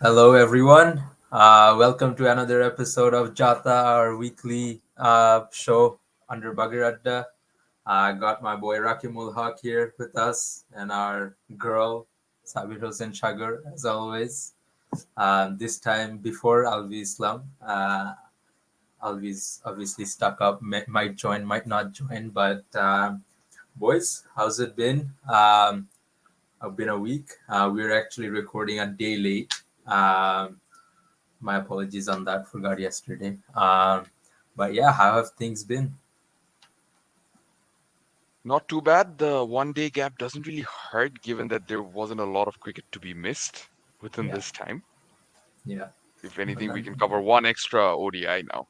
Hello, everyone. Welcome to another episode of JATA, our weekly show under Bagaradda. I got my boy Rakimul Haq here with us and our girl Sabir Hossein Shagar, as always. This time before Alvi Islam. Alvi's obviously stuck up, might join, might not join. But boys, how's it been? It's been a week. We're actually recording a day late. My apologies on that. Forgot yesterday. But yeah, how have things been? Not too bad. The 1 day gap doesn't really hurt given that there wasn't a lot of cricket to be missed within Yeah, this time. yeah. If But anything, we then, can cover one extra ODI now.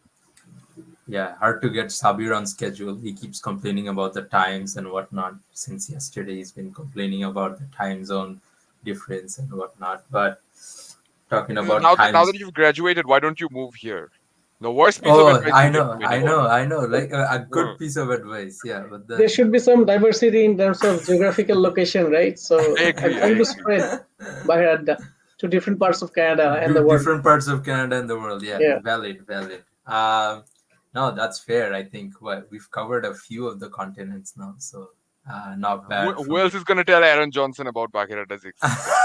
yeah, hard to get Sabir on schedule. He keeps complaining about the times and whatnot. Since yesterday, he's been complaining about the time zone difference and whatnot. But talking about Now that times. you've graduated, why don't you move here? The worst piece of Oh, advice I you'll get know, from I anyone. know, I know. Like a Uh, good piece of advice. Yeah, but There then. should be some diversity in terms of geographical location, right? I So I'm agree. I trying to agree. spread Bharat to different parts of Canada and the world. Different parts of Canada and the world. Yeah, Yeah. valid, valid. No, that's fair. I think what we've covered a few of the continents now, so not bad Who from. else is going to tell Aaron Johnson about Bagherata's existence?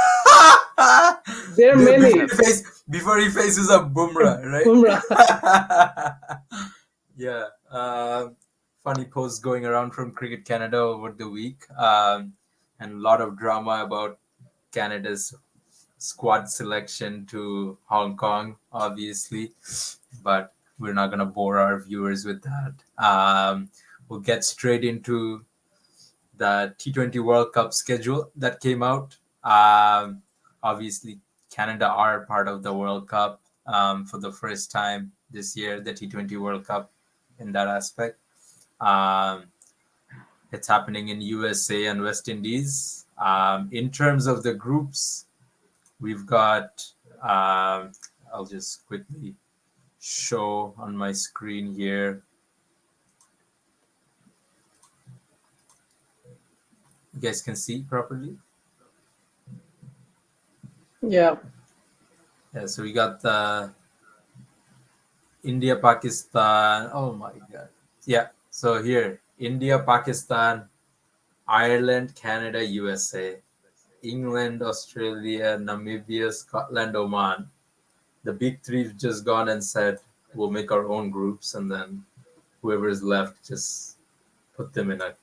There are Before many. he faces a Bumrah, Bumrah. right? Yeah. Funny posts going around from Cricket Canada over the week, and a lot of drama about Canada's squad selection to Hong Kong, obviously, but we're not going to bore our viewers with that. We'll get straight into the T20 World Cup schedule that came out. Obviously, Canada are part of the World Cup for the first time this year, the T20 World Cup in that aspect. Um, it's happening in USA and West Indies. In terms of the groups, we've got, I'll just quickly show on my screen here. You guys can see properly? Yeah. Yeah, so we got the India, Pakistan. Oh my God. Yeah, so here India, Pakistan, Ireland, Canada, USA, England, Australia, Namibia, Scotland, Oman. The big three just gone and said we'll make our own groups, and then whoever's left just put them in a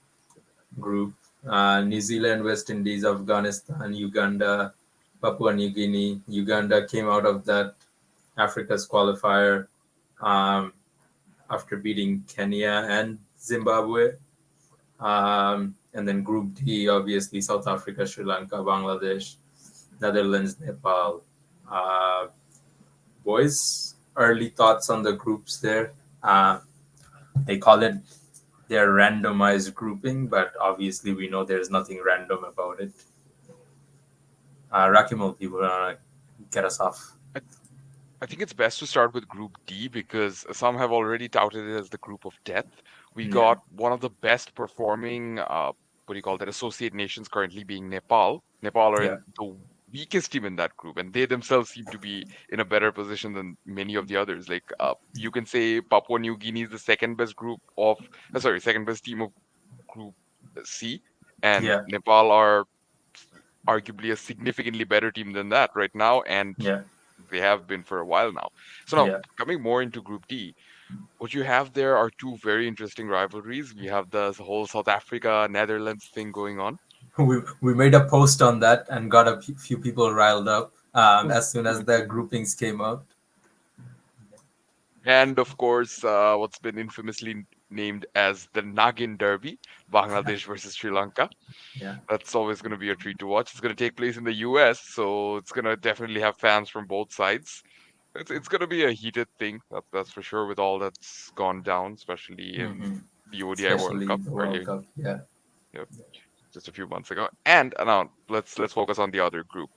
group. New Zealand, West Indies, Afghanistan, Uganda, Papua New Guinea. Uganda came out of that Africa's qualifier um, after beating Kenya and Zimbabwe. And then Group D, obviously South Africa, Sri Lanka, Bangladesh, Netherlands, Nepal. Uh, Boys, early thoughts on the groups there. They call it their randomized grouping, but obviously we know there's nothing random about it. Rakimul, you want to get us off? I, I think it's best to start with Group D because some have already touted it as the group of death. We Yeah, got one of the best performing, what do you call that, associate nations currently being Nepal. Nepal are yeah, in the weakest team in that group, and they themselves seem to be in a better position than many of the others. Like you can say Papua New Guinea is the second best second best team of Group C, and yeah, Nepal are arguably a significantly better team than that right now, and yeah, they have been for a while now. So now yeah. coming more into Group D, what you have there are two very interesting rivalries. We have the whole South Africa Netherlands thing going on, We made a post on that and got a few people riled up as soon as the groupings came out. and of course, what's been infamously named as the Nagin Derby, Bangladesh versus Sri Lanka. Yeah, That's always going to be a treat to watch. It's going to take place in the US, so it's going to definitely have fans from both sides. It's going to be a heated thing, that's for sure, with all that's gone down, especially in hmm the ODI World especially Cup the World earlier, Cup. Yeah, you know, just a few months ago. And now let's focus on the other group.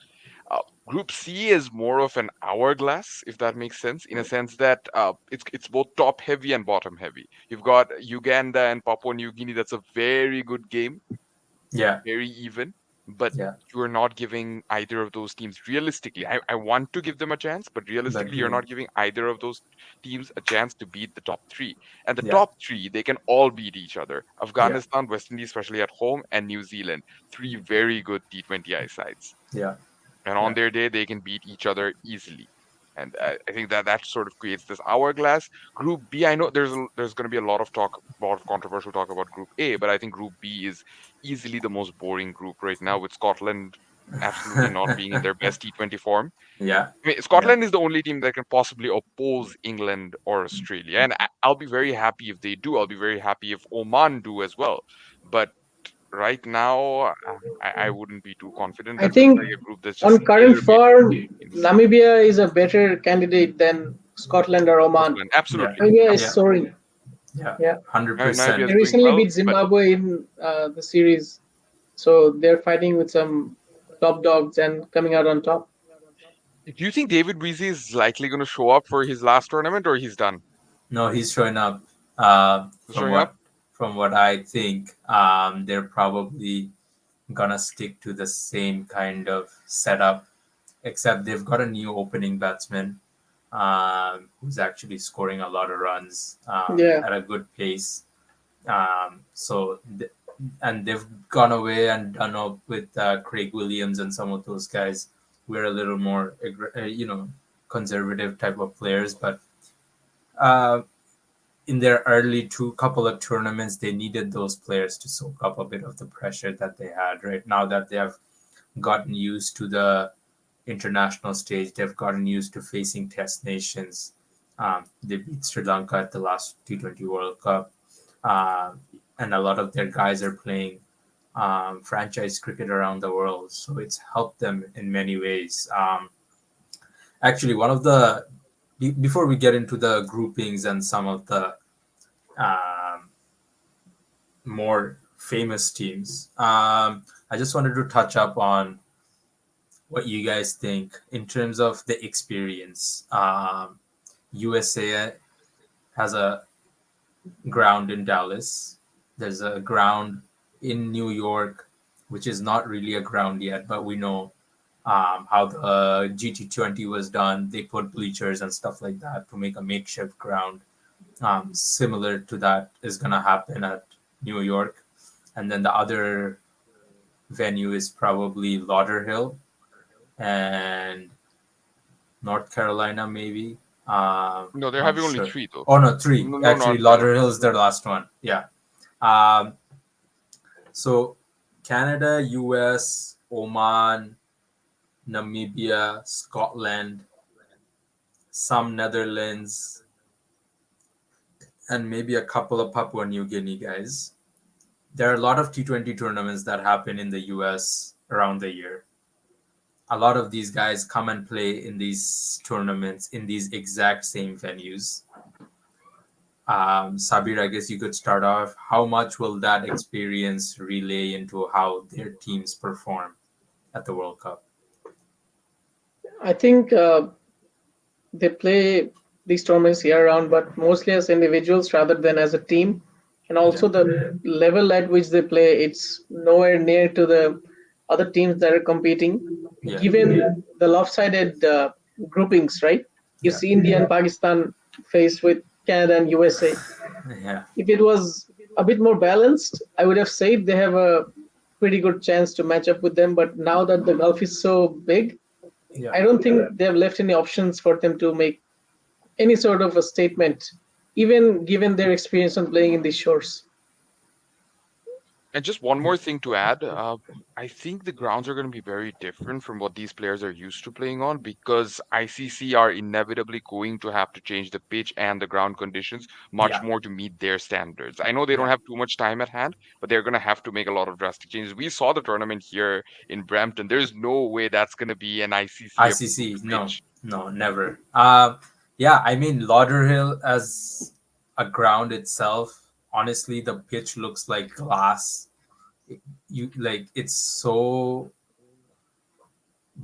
Group C is more of an hourglass, if that makes sense, in a sense that it's both top heavy and bottom heavy. You've got Uganda and Papua New Guinea. That's a very good game, yeah, very even. but Yeah, you're not giving either of those teams realistically. I want to give them a chance, but but realistically, you're yeah, not giving either of those teams a chance to beat the top three. And the yeah, top three, they can all beat each other. yeah, Afghanistan, West Indies, especially at home, and New Zealand, three very good T20I sides. yeah, And on yeah, their day, they can beat each other easily. And I think that sort of creates this hourglass. Group B, I know there's going to be a lot of talk, a lot of controversial talk about Group A, but I think Group B is easily the most boring group right now, with Scotland absolutely not being in their best T20 form. yeah, I mean, yeah. Scotland is the only team that can possibly oppose England or Australia, and I'll be very happy if they do. I'll be very happy if Oman do as well. But right now, I wouldn't be too confident. I That looks like think a group that's just on current tailor-made for form, teams. Namibia is a better candidate than Scotland or Oman. Scotland, Yeah, absolutely, Namibia is yeah, absolutely. soaring. yeah, Yeah, Namibia 100%. is they doing recently well, beat but Zimbabwe in the series, so they're fighting with some top dogs and coming out on top. do you think David Weezy is likely going to show up for his last tournament, or he's done? No, he's showing up. He's From showing up. what I think, they're probably gonna stick to the same kind of setup, except they've got a new opening batsman who's actually scoring a lot of runs Yeah, at a good pace. And they've gone away and done up with Craig Williams and some of those guys. We're a little more, conservative type of players, but uh, in their early two couple of tournaments, they needed those players to soak up a bit of the pressure that they had. Right now that they have gotten used to the international stage, they've gotten used to facing test nations. They beat Sri Lanka at the last T20 World Cup, um, and a lot of their guys are playing franchise cricket around the world. So it's helped them in many ways. Actually, one of the before we get into the groupings and some of the um, more famous teams, I just wanted to touch up on what you guys think in terms of the experience. USA has a ground in Dallas. There's a ground in New York, which is not really a ground yet, but we know how the GT20 was done. They put bleachers and stuff like that to make a makeshift ground. Similar to that is going to happen at New York. And then the other venue is probably Lauderhill and North Carolina, maybe. No, they're Not having only sure. three though. Oh, no, three. No, no, Actually, North Carolina. Lauderhill is their last one. Yeah. Um, so Canada, US, Oman, Namibia, Scotland, some Netherlands, and maybe a couple of Papua New Guinea guys. There are a lot of T20 tournaments that happen in the US around the year. A lot of these guys come and play in these tournaments in these exact same venues. Sabir, I guess you could start off. How much will that experience relay into how their teams perform at the World Cup? I think they play these tournaments year round, but mostly as individuals rather than as a team. And Yeah, also the level at which they play, it's nowhere near to the other teams that are competing. yeah, Given the lopsided groupings, right? You yeah, see India and Pakistan faced with Canada and USA. yeah, If it was a bit more balanced, I would have said they have a pretty good chance to match up with them. But now that the Gulf is so big, yeah. I don't think they have left any options for them to make any sort of a statement, even given their experience on playing in these shores. And just one more thing to add, I think the grounds are going to be very different from what these players are used to playing on, because ICC are inevitably going to have to change the pitch and the ground conditions much Yeah, more to meet their standards. I know they don't yeah. have too much time at hand, but they're going to have to make a lot of drastic changes. We saw the tournament here in Brampton. There's no way that's going to be an ICC approved ICC, no, pitch. no, never. Yeah, I mean Lauderhill as a ground itself. Honestly, the pitch looks like glass. You like it's so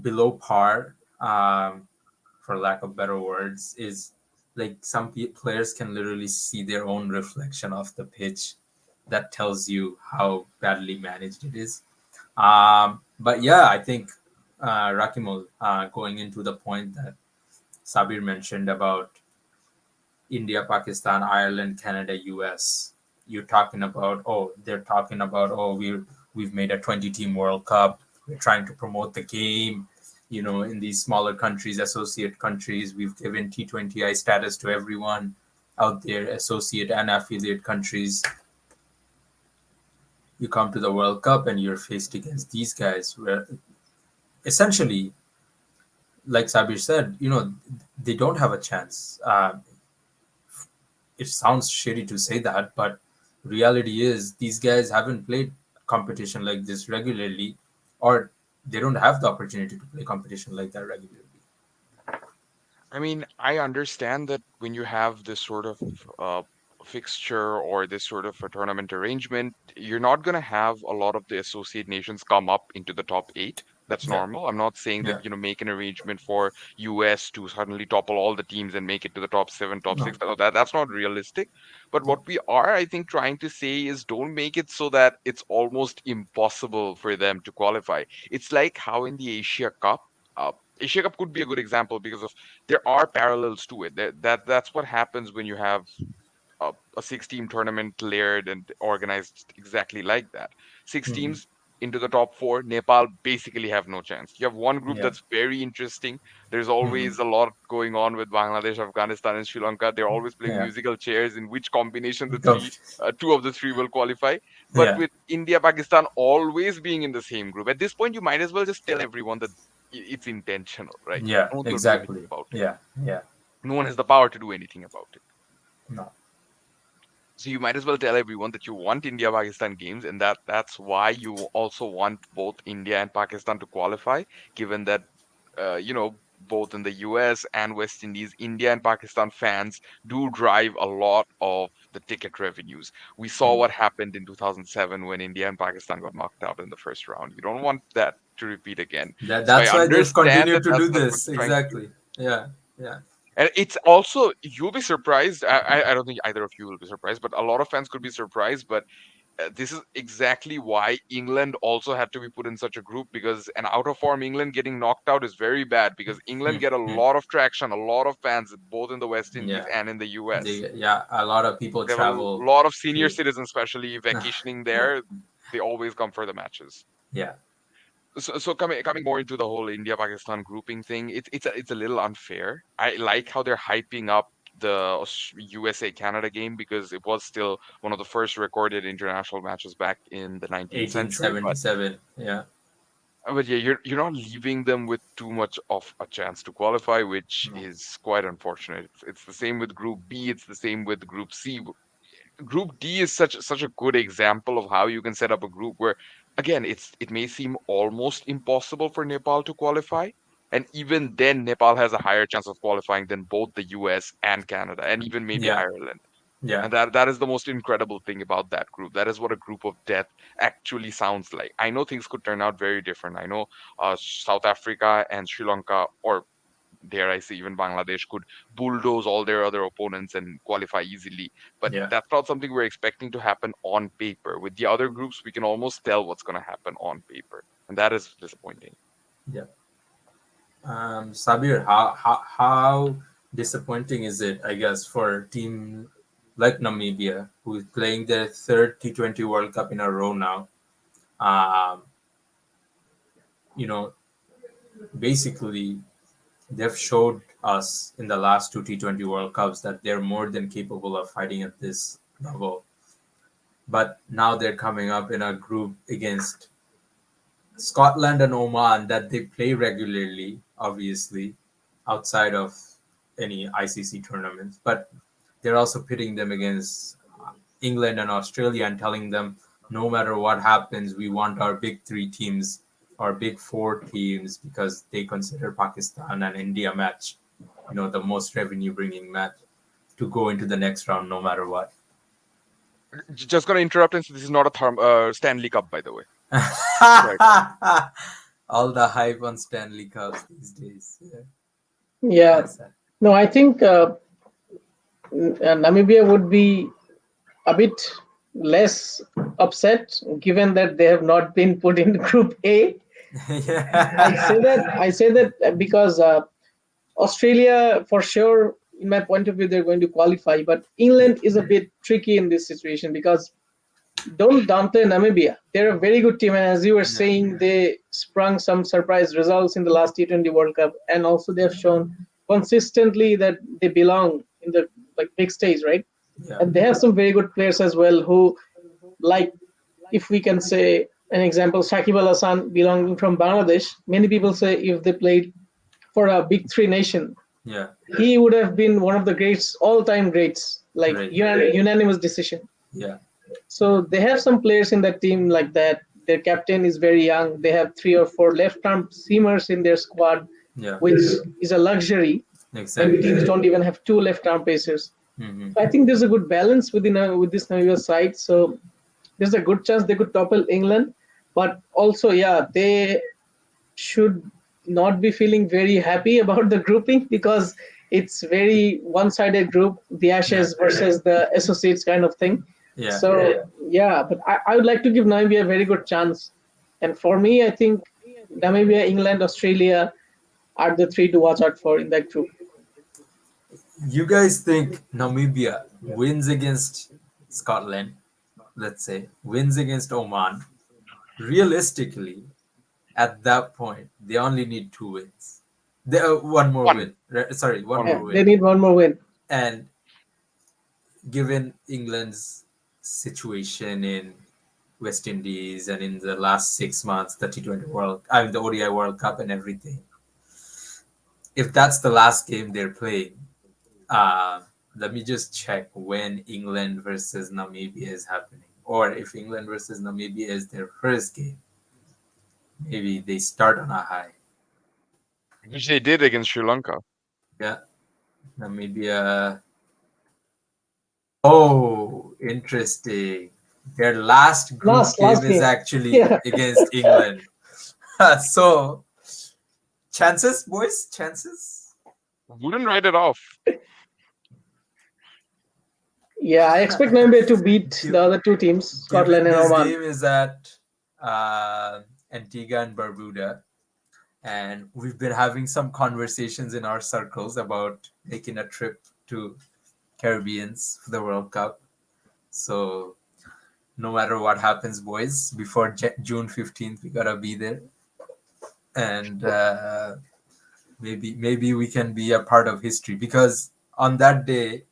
below par. For lack of better words, is like some players can literally see their own reflection of the pitch. That tells you how badly managed it is. But yeah, I think Rakimul, going into the point that Sabir mentioned about India, Pakistan, Ireland, Canada, US. You're talking about, oh, they're talking about, oh, we've made a 20-team World Cup. We're trying to promote the game. In these smaller countries, associate countries, we've given T20I status to everyone out there, associate and affiliate countries. You come to the World Cup and you're faced against these guys, where essentially, like Sabir said, they don't have a chance. It sounds shitty to say that, but reality is these guys haven't played competition like this regularly, or they don't have the opportunity to play competition like that regularly. I mean, I understand that when you have this sort of uh, fixture or this sort of a tournament arrangement, you're not going to have a lot of the associate nations come up into the top eight. That's Yeah, normal. I'm not saying that, yeah, make an arrangement for US to suddenly topple all the teams and make it to the top seven, top no, six. That's not realistic. But yeah, what we are, I think, trying to say is don't make it so that it's almost impossible for them to qualify. It's like how in the uh, Asia Cup could be a good example because of there are parallels to it. That's what happens when you have a 6-team tournament layered and organized exactly like that. Six hmm, teams into the top four, Nepal basically have no chance. You have one group yeah, that's very interesting. There's hmm, always a lot going on with Bangladesh, Afghanistan, and Sri Lanka. They're always playing yeah, musical chairs in which combination Go- two of the three will qualify. But yeah, with India, Pakistan always being in the same group, at this point, you might as well just tell everyone that it's intentional, right? yeah, No one's going to do anything exactly, about it. yeah, yeah, No one has the power to do anything about it. no, So you might as well tell everyone that you want India Pakistan games, and that's why you also want both India and Pakistan to qualify, given that both in the US and West Indies, India and Pakistan fans do drive a lot of the ticket revenues. We saw hmm. what happened in 2007 when India and Pakistan got knocked out in the first round. You don't want that to repeat again. So I That's why they've understand continued that to do that's what this, you're trying to do. exactly. Yeah, yeah, And it's also, you'll be surprised. I don't think either of you will be surprised, but a lot of fans could be surprised. But this is exactly why England also had to be put in such a group, because an out of form England getting knocked out is very bad, because England hmm, get a hmm, lot of traction, a lot of fans both in the West Indies yeah. and in the US. Yeah, a lot of people They have a travel lot of senior to. citizens, especially vacationing there. They always come for the matches. Yeah, So coming more into the whole India Pakistan grouping thing, it's a little unfair. I like how they're hyping up the USA Canada game because it was still one of the first recorded international matches back in the 19th century. But 1877. Yeah, yeah, you're not leaving them with too much of a chance to qualify, which no. is quite unfortunate. It's the same with Group B. It's the same with Group C. Group D is such a good example of how you can set up a group where, again, it may seem almost impossible for Nepal to qualify, and even then Nepal has a higher chance of qualifying than both the US and Canada and even maybe Yeah, Ireland. yeah, And that is the most incredible thing about that group. That is what a group of death actually sounds like. I know things could turn out very different. I know South Africa and Sri Lanka, or dare I say even Bangladesh, could bulldoze all their other opponents and qualify easily. But yeah, that's not something we're expecting to happen on paper. With the other groups, we can almost tell what's going to happen on paper. And that is disappointing. yeah. Sabir, how disappointing is it, I guess, for a team like Namibia, who is playing their third T20 World Cup in a row now? Um, you know, Basically, they've showed us in the last two T20 World Cups that they're more than capable of fighting at this level. But now they're coming up in a group against Scotland and Oman that they play regularly, obviously, outside of any ICC tournaments. But they're also pitting them against England and Australia and telling them no matter what happens, we want our big three teams, our big four teams, because they consider Pakistan and India match, the most revenue bringing match, to go into the next round no matter what. Just going to interrupt and say this is not a Stanley Cup, by the way. Right. All the hype on Stanley Cups these days. Yeah, Yeah. that's sad. No, I think Namibia would be a bit less upset given that they have not been put in Group A. I say Yeah. that I say that because Australia, for sure, in my point of view, they're going to qualify. But Yeah. England is a bit tricky in this situation because don't downplay Namibia. They're a very good team, and as you were Yeah. saying, they sprung some surprise results in the last T20 World Cup, and also they have shown consistently that they belong in the like big stage, right? Yeah. And they have some very good players as well who, like, if we can say an example, Shakib Al Hasan belonging from Bangladesh. Many people say if they played for a big three nation, Yeah. he would have been one of the greats, all-time greats, like Right. unanimous decision. Yeah. So they have some players in that team like that. Their captain is very young. They have three or four left-arm seamers in their squad, Yeah. which is a luxury when Exactly. teams don't even have two left-arm pacers. Hmm. So I think there's a good balance with this Namibia side. So there's a good chance they could topple England, but also yeah, they should not be feeling very happy about the grouping because it's very one-sided group, the Yeah. Ashes versus the Associates kind of thing. Yeah. So yeah, but I would like to give Namibia a very good chance. And for me, I think Namibia, England, Australia are the three to watch out for in that group. You guys think Namibia wins against Scotland, let's say, wins against Oman? Realistically, at that point, they only need two wins. One more One, win. Sorry, one one Yeah, more more. they win. need one more win. And given England's situation in West Indies and in the last 6 months, the T20 World, I mean the ODI World Cup and everything, if that's the last game they're playing, uh, let me just check when England versus Namibia is happening, or if England versus Namibia is their first game, maybe they start on a high. Which they did against Sri Lanka. Yeah, Namibia. Oh, interesting. Their last group game Last is game. actually Yeah. against England. So, chances, boys, chances. Wouldn't write it off. Yeah, I expect Namibia to beat the Gi- other two teams, Scotland Given and this Oman. game is at Antigua and Barbuda, and we've been having some conversations in our circles about making a trip to Caribbeans for the World Cup. So no matter what happens, boys, before June 15th, we gotta be there, and maybe we can be a part of history because on that day,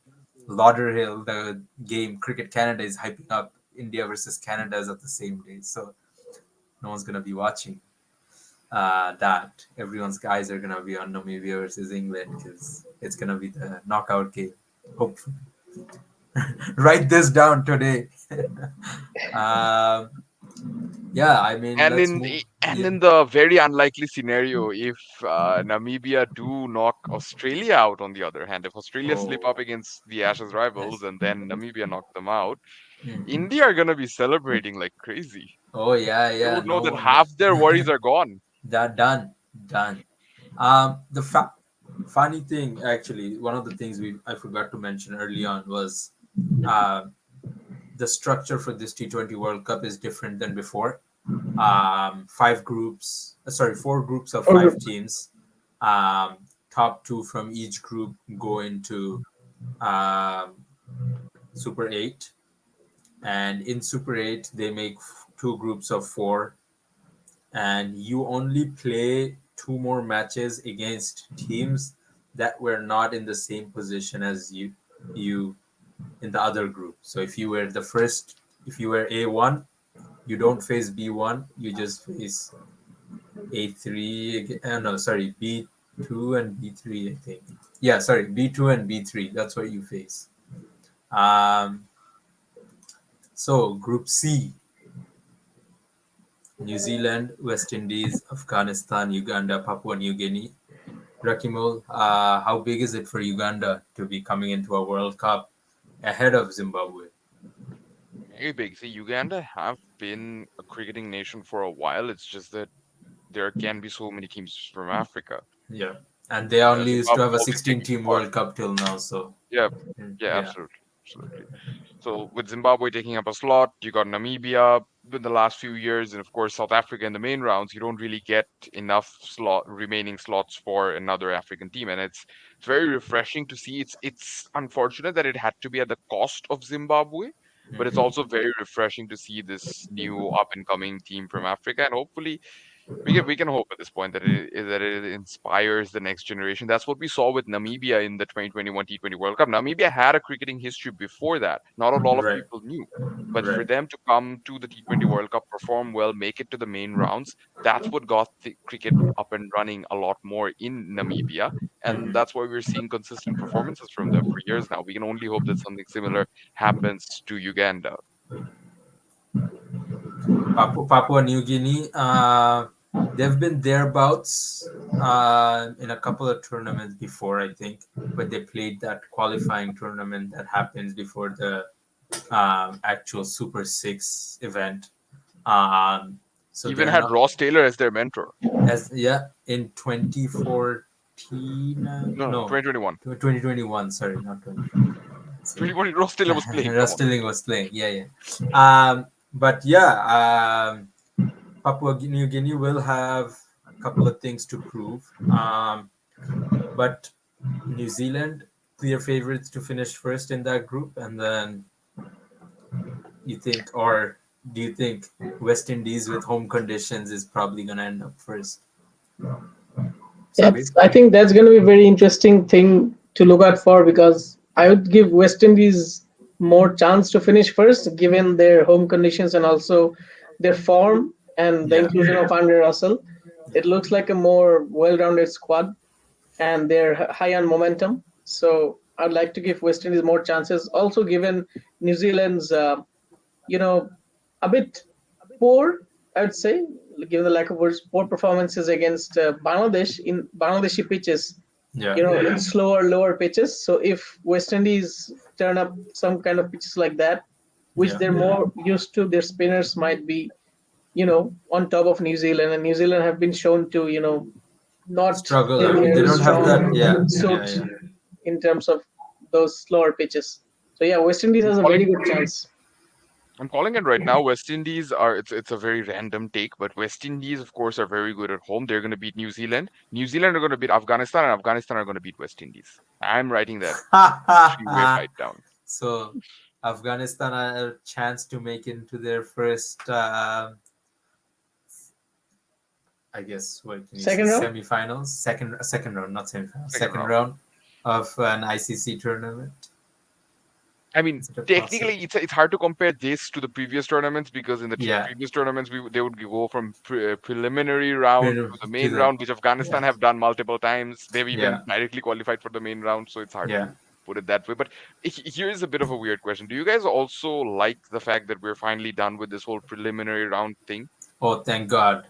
Lauderhill, the game Cricket Canada is hyping up India versus Canada is at the same day, so no one's gonna be watching that. Everyone's guys are gonna be on Namibia versus England because it's gonna be the knockout game. Hopefully, write this down today. um, yeah, I mean, And let's in move. and Yeah. in the very unlikely scenario, if Namibia do knock Australia out, on the other hand, if Australia slip Oh, up against the Ashes rivals yes. and then Namibia knock them out, Mhm. India are gonna be celebrating like crazy. Oh yeah, They yeah. would know No that one. No. half their worries are gone. That done, done. The funny thing, actually, one of the things I forgot to mention early on was uh, the structure for this T20 World Cup is different than before. Four groups of Four five groups. teams. Um, Top two from each group go into um, Super 8. And in Super 8, they make two groups of four. And you only play two more matches against teams that were not in the same position as you in the other group. So if you were A1, you don't face B1, you just face A3. No, sorry, B2 and B3, I think. Yeah, sorry, B2 and B3. That's what you face. Um, so Group C: New Zealand, West Indies, Afghanistan, Uganda, Papua New Guinea. Rakimul, how big is it for Uganda to be coming into a World Cup ahead of Zimbabwe? Very big. See, Uganda have been a cricketing nation for a while. It's just that there can be so many teams from Africa. Yeah, and they only used to Zimbabwe have a always 16 taking team spot. World Cup till now. So Yeah, yeah, yeah, absolutely. Absolutely. So with Zimbabwe taking up a slot, you got Namibia in the last few years, and of course South Africa in the main rounds. You don't really get enough remaining slots for another African team, and it's very refreshing to see. It's unfortunate that it had to be at the cost of Zimbabwe, but it's also very refreshing to see this new up and coming team from Africa, and hopefully we can hope at this point that it inspires the next generation. That's what we saw with Namibia in the 2021 T20 World Cup. Namibia had a cricketing history before that. Not a lot of Right, people knew, but for right. them to come to the T20 World Cup, perform well, make it to the main rounds, that's what got the cricket up and running a lot more in Namibia. And Mhm. that's why we're seeing consistent performances from them for years now. We can only hope that something similar happens to Uganda. Papua New Guinea, they've been thereabouts in a couple of tournaments before, I think, but they played that qualifying tournament that happens before the actual Super Six event. Um, so Even they're had not Ross Taylor as their mentor. as yeah in 2014. No, no, No, 2021. 2021. Sorry, not 2014. See, 2020, Ross Taylor was playing. Come on. Rustilling was playing. Yeah, yeah. But yeah, Papua New Guinea will have a couple of things to prove. But New Zealand, clear favorites to finish first in that group, and then you think, or do you think West Indies with home conditions is probably going to end up first? Sabir? It's, I think that's going to be a very interesting thing to look out for, because I would give West Indies more chance to finish first, given their home conditions and also their form and the Yeah, inclusion of Andre Russell. yeah, It looks like a more well-rounded squad, and they're high on momentum. So I'd like to give West Indies more chances. Also, given New Zealand's, you know, a bit poor, I would say, given the lack of words, poor performances against Bangladesh in Bangladeshi pitches, yeah, in slower, lower pitches. So if West Indies turn up some kind of pitches like that, which yeah. they're more used to, their spinners might be, on top of New Zealand, and New Zealand have been shown to, not Struggle. in I mean, they their don't have that. strong Yeah, yeah, suit yeah. in terms of those slower pitches. So yeah, West Indies I'm has a very calling good chance. I'm calling it right now. West Indies are it's a very random take, but West Indies, of course, are very good at home. They're going to beat New Zealand. New Zealand are going to beat Afghanistan, and Afghanistan are going to beat West Indies. I'm writing that three-way fight down. So Afghanistan had a chance to make into their first, I guess, what can you say, Second round. semifinals, second round, not semifinals, Second second round. round of an ICC tournament. I mean, Is it a technically, possible? it's hard to compare this to the previous tournaments because in the Yeah, previous tournaments, they would go from preliminary round to the to main the round, which Afghanistan yeah, have done multiple times. They've yeah, even directly qualified for the main round, so it's hard yeah. to put it that way. But here's a bit of a weird question: do you guys also like the fact that we're finally done with this whole preliminary round thing? Oh, thank God!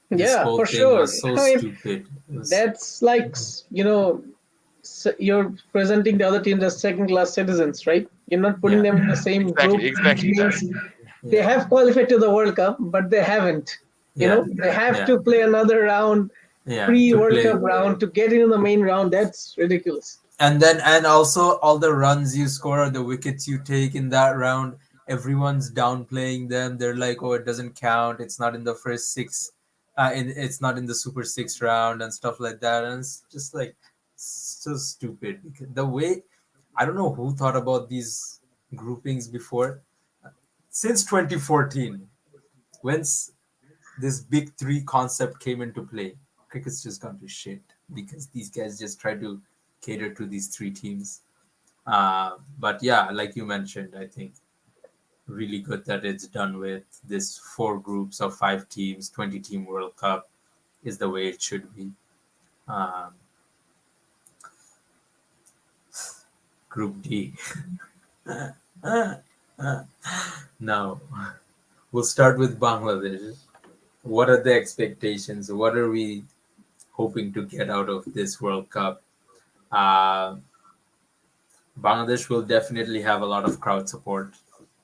This Yeah, whole for thing sure. was so I mean, stupid. It was that's like, you're presenting the other teams as second class citizens, right? You're not putting yeah, them in the same Exactly, group, which exactly that. means they yeah, have qualified to the World Cup, but they haven't. yeah, They have yeah, to play another round, yeah. pre To World play, Cup round, to get into the main round. That's ridiculous. and also all the runs you score or the wickets you take in that round, everyone's downplaying them. They're like, oh, it doesn't count, it's not in the first six, it's not in the Super Six round and stuff like that. And it's just like so stupid because the way, I don't know who thought about these groupings before. Since 2014, when's this big three concept came into play, cricket's just gone to shit because these guys just try to cater to these three teams. But yeah, like you mentioned, I think really good that it's done with this four groups of five teams, 20 team World Cup is the way it should be. Um, Group D. Now, we'll start with Bangladesh. What are the expectations? What are we hoping to get out of this World Cup? Uh, Bangladesh will definitely have a lot of crowd support.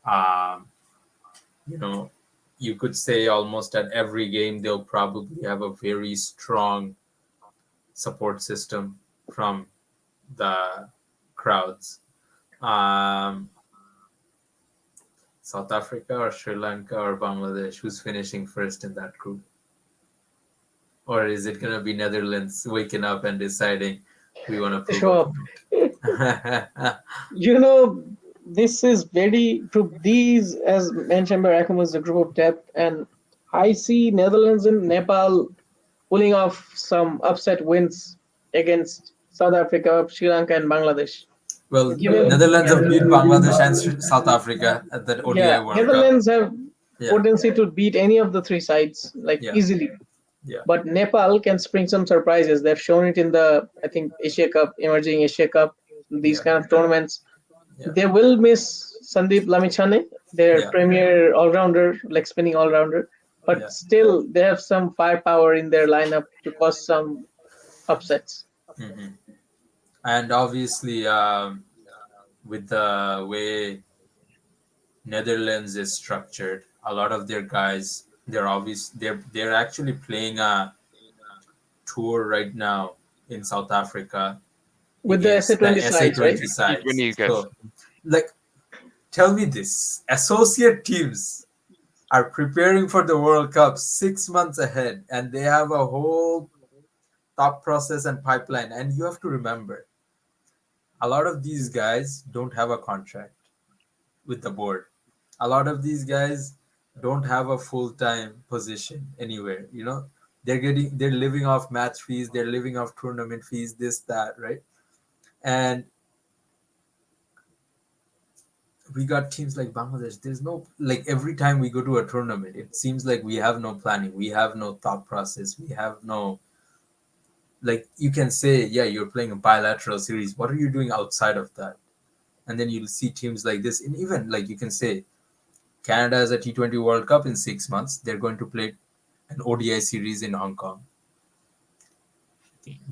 Um, you know, you could say almost at every game they'll probably have a very strong support system from the crowds. Um, South Africa or Sri Lanka or Bangladesh? Who's finishing first in that group? Or is it going to be Netherlands waking up and deciding we want to prove a Sure. point? You know, this is very group. These, as mentioned by Rakim, was a group of death, and I see Netherlands and Nepal pulling off some upset wins against South Africa, Sri Lanka, and Bangladesh. Well, Given, Netherlands have beat Bangladesh and South Africa at that ODI yeah, World Cup. Netherlands have Yeah, potency to beat any of the three sides like yeah, easily. yeah, But Nepal can spring some surprises. They've shown it in the, I think, Asia Cup, emerging Asia Cup, these yeah, kind of tournaments. yeah, They will miss Sandeep Lamichhane, their yeah, premier all-rounder, like spinning all-rounder. But yeah. still, they have some firepower in their lineup to cause some upsets. Hmm. And obviously, with the way Netherlands is structured, a lot of their guys, they're actually playing a tour right now in South Africa With the against the SA20 sides, right? SA20 sides. T20 guys. So, like, tell me this: associate teams are preparing for the World Cup 6 months ahead, and they have a whole thought process and pipeline. And you have to remember, a lot of these guys don't have a contract with the board. A lot of these guys don't have a full-time position anywhere. They're living off match fees, they're living off tournament fees, this, that, right? And we got teams like Bangladesh. There's no, like, every time we go to a tournament, it seems like we have no planning, we have no thought process, we have no, like, you can say, yeah, you're playing a bilateral series. What are you doing outside of that? And then you'll see teams like this, and even like you can say Canada has a T20 World Cup in 6 months. They're going to play an ODI series in Hong Kong.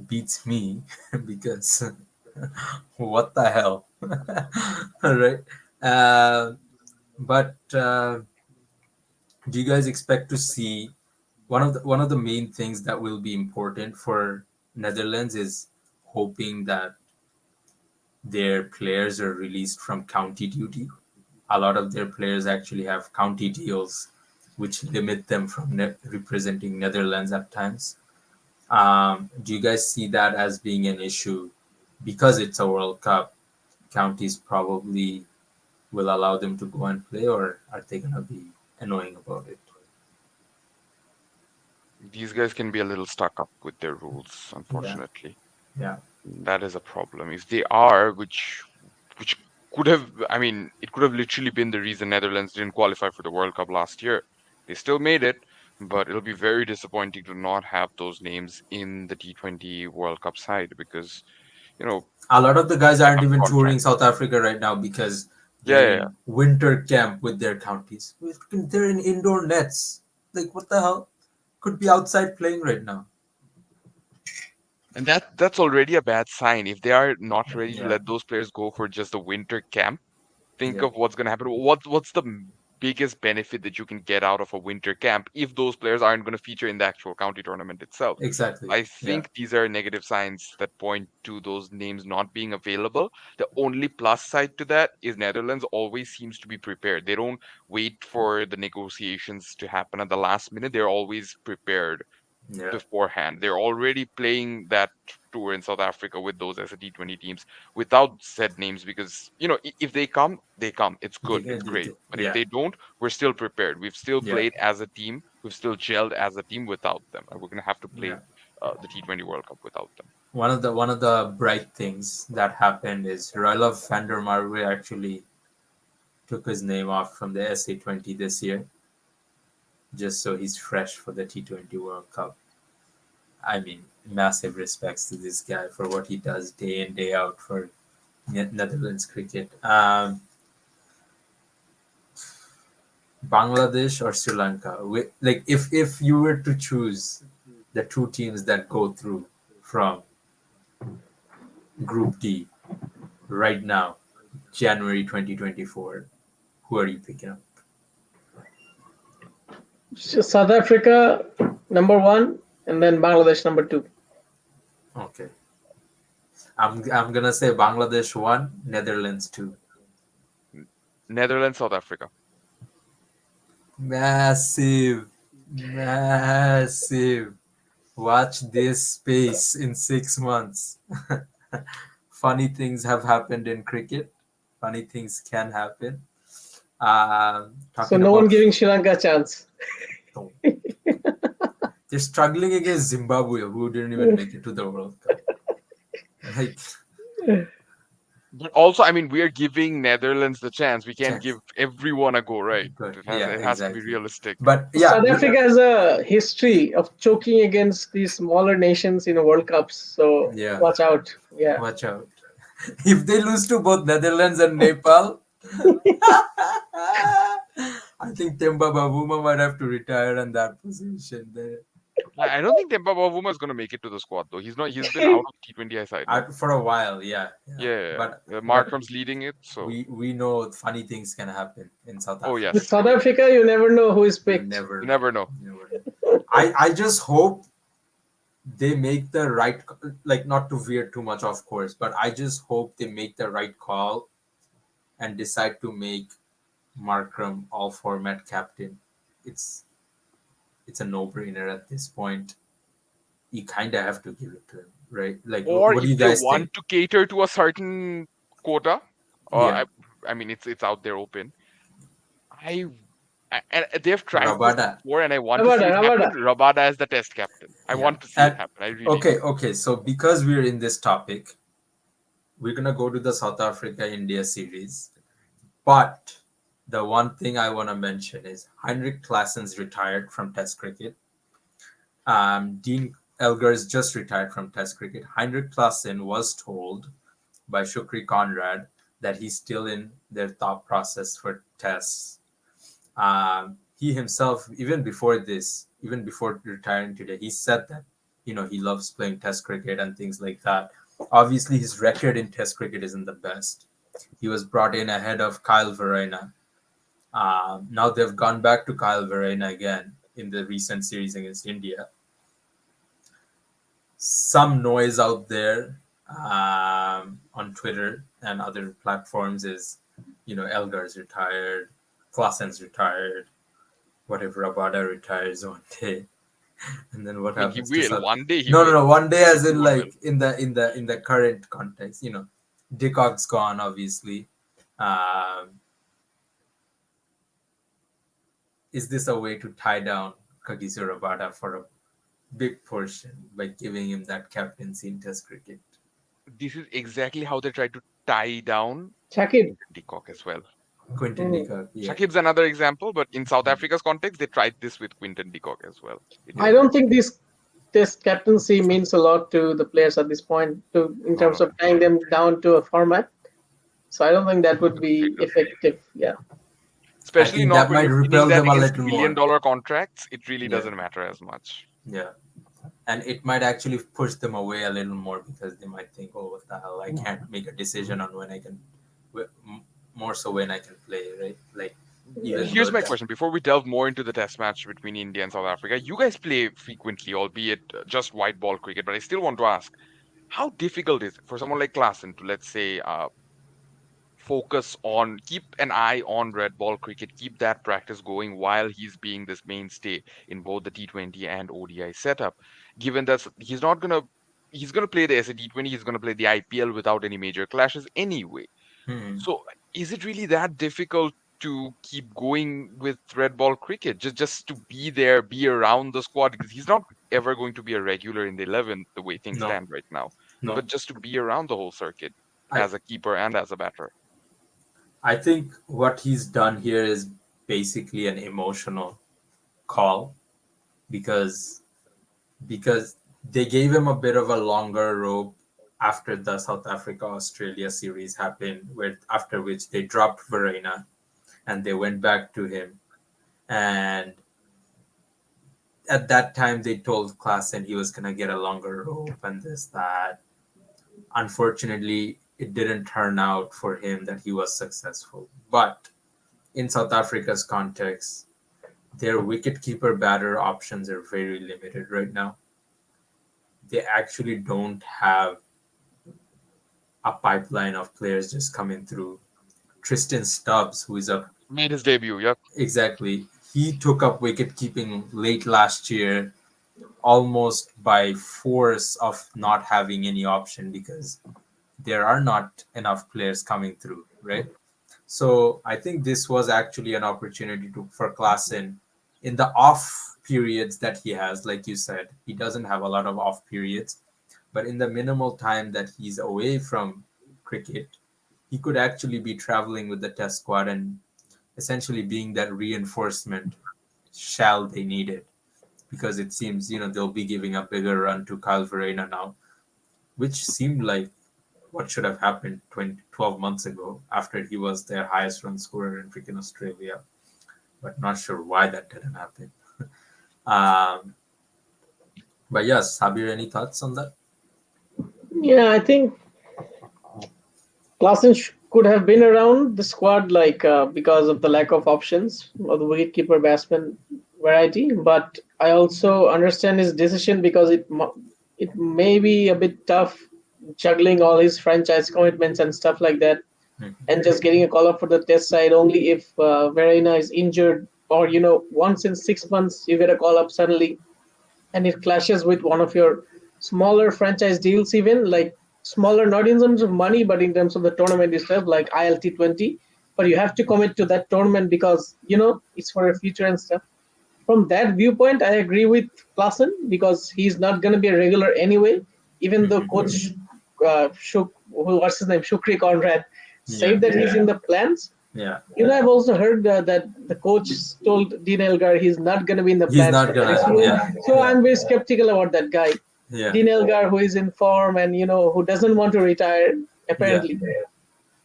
Beats me because what the hell, all right? But do you guys expect to see one of the main things that will be important for Netherlands is hoping that their players are released from county duty. A lot of their players actually have county deals, which limit them from representing Netherlands at times. Do you guys see that as being an issue because it's a World Cup? Counties probably will allow them to go and play, or are they gonna be annoying about it? These guys can be a little stuck up with their rules, Yeah, unfortunately. yeah. That is a problem. If they are, which could have, I mean, it could have literally been the reason Netherlands didn't qualify for the World Cup last year. They still made it, but it'll be very disappointing to not have those names in the T20 World Cup side because, you know, A lot of the guys aren't tough even touring contract. South Africa right now because Yeah, they're yeah, yeah. in winter camp with their counties. They're in indoor nets. Like, what the hell? Could be outside playing right now. And that's already a bad sign. If they are not ready to Yeah, let those players go for just the winter camp, think yeah, of what's going to happen. What's the biggest benefit that you can get out of a winter camp if those players aren't going to feature in the actual county tournament itself? exactly. I Yeah, think these are negative signs that point to those names not being available. The only plus side to that is Netherlands always seems to be prepared. They don't wait for the negotiations to happen at the last minute. They're always prepared yeah, beforehand. They're already playing that tour in South Africa with those SAT20 teams without said names because, if they come, they come. It's good. It's great. But if yeah, they don't, we're still prepared. We've still yeah, played as a team. We've still gelled as a team without them. And we're going to have to play yeah. the T20 World Cup without them. One of the bright things that happened is Roelof van der Marwe actually took his name off from the SA20 this year, just so he's fresh for the T20 World Cup. I mean, massive respects to this guy for what he does day in day out for Netherlands cricket. Bangladesh or Sri Lanka? Like, if you were to choose the two teams that go through from Group D right now, January 2024, who are you picking up? South Africa number one, and then Bangladesh number two. Okay. I'm gonna say Bangladesh 1, Netherlands 2. Netherlands, South Africa. Massive, massive. Watch this space in 6 months. Funny things have happened in cricket. Funny things can happen. So Talking no one about, giving Sri Lanka a chance. no, they're struggling against Zimbabwe, who didn't even make it to the World Cup. Like, But also, I mean, we are giving Netherlands the chance. We can't give chance. everyone a go, right? Good. It has Yeah, it has to be exactly. realistic. But yeah, South Africa has a history of choking against these smaller nations in World Cups. So yeah, watch out. Yeah. watch out. If they lose to both Netherlands and Nepal, I think Temba Bavuma might have to retire in that position there. I don't think Temba Bavuma is going to make it to the squad though. He's not. He's been out of T20 side, no? For a while, yeah, yeah. Yeah, But but Markram's leading it, so we know funny things can happen in South oh Africa. With yes, South oh yes. Africa, you never know who is You picked. never You know. never know. You never know. I just hope they make the right, like, not to veer too much off course, but I just hope they make the right call and decide to make Markram all format captain. It's it's a no brainer at this point. You kind of have to give it to him, right? Like, Or what do if you they guys think? want to cater to a certain quota, Yeah, I mean, it's out there open. I and they've tried this Rabada. before, and I want to see Rabada, it happen. Rabada. Rabada as the test captain. I Yeah, want to see it and happen. I really do. okay. So because we're in this topic, we're gonna go to the South Africa India series. But the one thing I want to mention is Heinrich Klaasen's retired from Test cricket. Dean Elgers just retired from Test cricket. Heinrich Klaasen was told by Shukri Conrad that he's still in their thought process for tests. He himself, even before retiring today, he said that he loves playing Test cricket and things like that. Obviously, his record in Test cricket isn't the best. He was brought in ahead of Kyle Verreynne. Now they've gone back to Kyle Verreynne again in the recent series against India. Some noise out there on Twitter and other platforms is, Elgar's retired, Klaasen's retired. What if Rabada retires one day? And then what I mean, he happens to will South? one day. He No, no, will. no. One day, as in, Everyone will. like, in the current context, Dickog's gone, obviously. Um, is this a way to tie down Kagiso Rabada for a big portion by giving him that captaincy in Test cricket? This is exactly how they try to tie down Shakib. De Kock as well. Quinton de Hmm. Kock, yeah. Shakib's another example, but in South Africa's context, they tried this with Quinton de Kock as well. It I didn't don't work. think this captaincy means a lot to the players at this point in No, terms no, of tying them down to a format. So I don't think that would agreed, be agreed. effective. Yeah. I Especially think not that when might you're pinning repel that them a against little million more. dollar contracts. It really Yeah, doesn't matter as much. yeah. And it might actually push them away a little more because they might think, oh, what the hell? I can't make a decision on when I can, more so when I can play, right? Like, even Yeah. though Here's my that, question: before we delve more into the test match between India and South Africa, you guys play frequently, albeit just white ball cricket. But I still want to ask, how difficult is it for someone like Klassen to, let's say, focus on, keep an eye on red ball cricket, keep that practice going while he's being this mainstay in both the T20 and ODI setup, given that he's gonna play the SA T20, he's gonna play the IPL without any major clashes anyway. hmm, So is it really that difficult to keep going with red ball cricket, just to be there, be around the squad? Because he's not ever going to be a regular in the 11 the way things no, stand right now, no. but just to be around the whole circuit I as a keeper and as a batter. I think what he's done here is basically an emotional call because because they gave him a bit of a longer rope after the South Africa Australia series happened, where after which they dropped Verena and they went back to him. And at that time, they told Klaasen he was gonna get a longer rope and this that. Unfortunately, it didn't turn out for him that he was successful. But in South Africa's context, their wicketkeeper batter options are very limited right now. They actually don't have a pipeline of players just coming through. Tristan Stubbs, who is a Made his debut. Yep. exactly, he took up wicket keeping late last year, almost by force of not having any option because there are not enough players coming through, right? So I think this was actually an opportunity for Klassen in the off periods that he has. Like you said, he doesn't have a lot of off periods, but in the minimal time that he's away from cricket, he could actually be traveling with the test squad and essentially being that reinforcement shall they need it. Because it seems, they'll be giving a bigger run to Kyle Verreina now, which seemed like what should have happened 12 months ago after he was their highest run scorer in freaking Australia. But not sure why that didn't happen. Um, but yes, Sabir, any thoughts on that? Yeah, I think Klassen could have been around the squad because of the lack of options of the wicketkeeper batsman variety. But I also understand his decision because it may be a bit tough juggling all his franchise commitments and stuff like that, and just getting a call up for the test side only if Verena is injured, or once in 6 months you get a call up suddenly and it clashes with one of your smaller franchise deals, even like smaller, not in terms of money, but in terms of the tournament itself, like ILT20. But you have to commit to that tournament because it's for a future and stuff. From that viewpoint, I agree with Klassen because he's not going to be a regular anyway. Even though coach what's his name, Shukri Conrad, Yeah. said that he's in the plans. Yeah. I've also heard that the coach told Dean Elgar he's not going to be in the He's plans not for the next gonna. year. Yeah. So Yeah. I'm very skeptical about that guy. Yeah. Dean Elgar, who is in form and who doesn't want to retire, Yeah. apparently,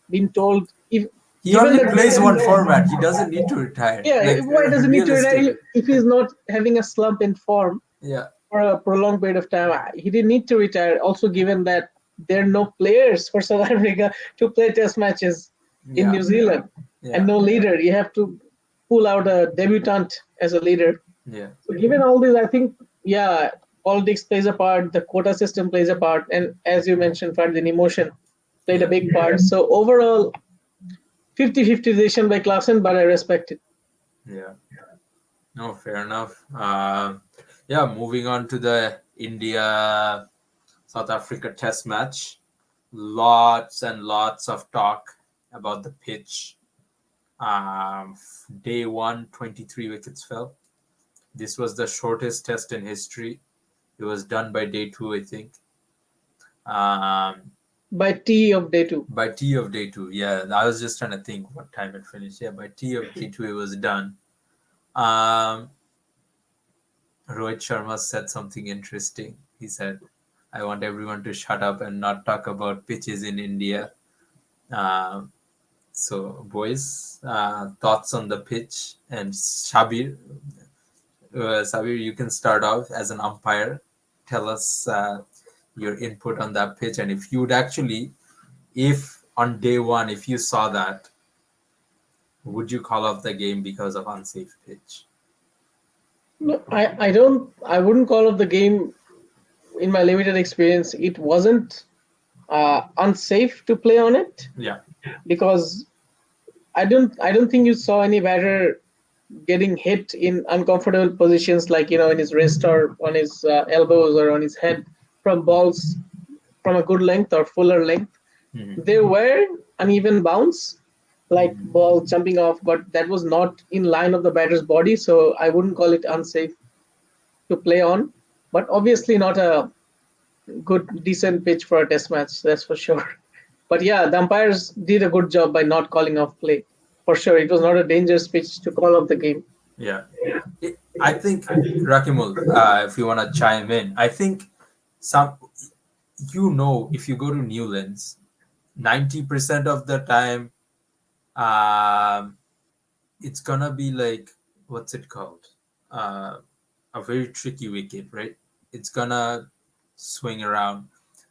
been told if He given only that plays one format. He doesn't need to retire. yeah, Like why does he need to retire realistically. if he's not having a slump in form Yeah. for a prolonged period of time? He didn't need to retire. Also, given that there are no players for South Africa to play test matches in Yeah. New Zealand and Yeah. no leader, you have to pull out a debutant as a leader. Yeah. So, given all this, I think, yeah, politics plays a part, the quota system plays a part, and as you mentioned, Ferdinand, emotion played a Yeah. big part. So, overall, 50-50 decision by Klassen, but I respect it. Yeah. No, fair enough. Yeah, moving on to the India South Africa test match. Lots and lots of talk about the pitch. Day one, 23 wickets fell. This was the shortest test in history. It was done by day two, I think. By T of day two. By T of day two, yeah. I was just trying to think what time it finished. Yeah, by T of day two, it was done. Um, Rohit Sharma said something interesting. He said, I want everyone to shut up and not talk about pitches in India. Um, so, boys, thoughts on the pitch? And Sabir, you can start off as an umpire. Tell us your input on that pitch. And if you'd actually, if on day one, if you saw that, would you call off the game because of unsafe pitch? No, I don't. I wouldn't call off the game. In my limited experience, it wasn't unsafe to play on it Yeah. because I don't think you saw any batter getting hit in uncomfortable positions like in his wrist or on his elbows or on his head from balls from a good length or fuller length. Mm-hmm. There were uneven bounce, like ball jumping off, but that was not in line of the batter's body, so I wouldn't call it unsafe to play on. But obviously not a good, decent pitch for a test match, that's for sure. But yeah, the umpires did a good job by not calling off play. For sure, it was not a dangerous pitch to call off the game. Yeah. I think, Rakimul, if you want to chime in, I think some, if you go to Newlands, 90% of the time, um, it's gonna be like, what's it called? Uh, a very tricky wicket, right? It's gonna swing around.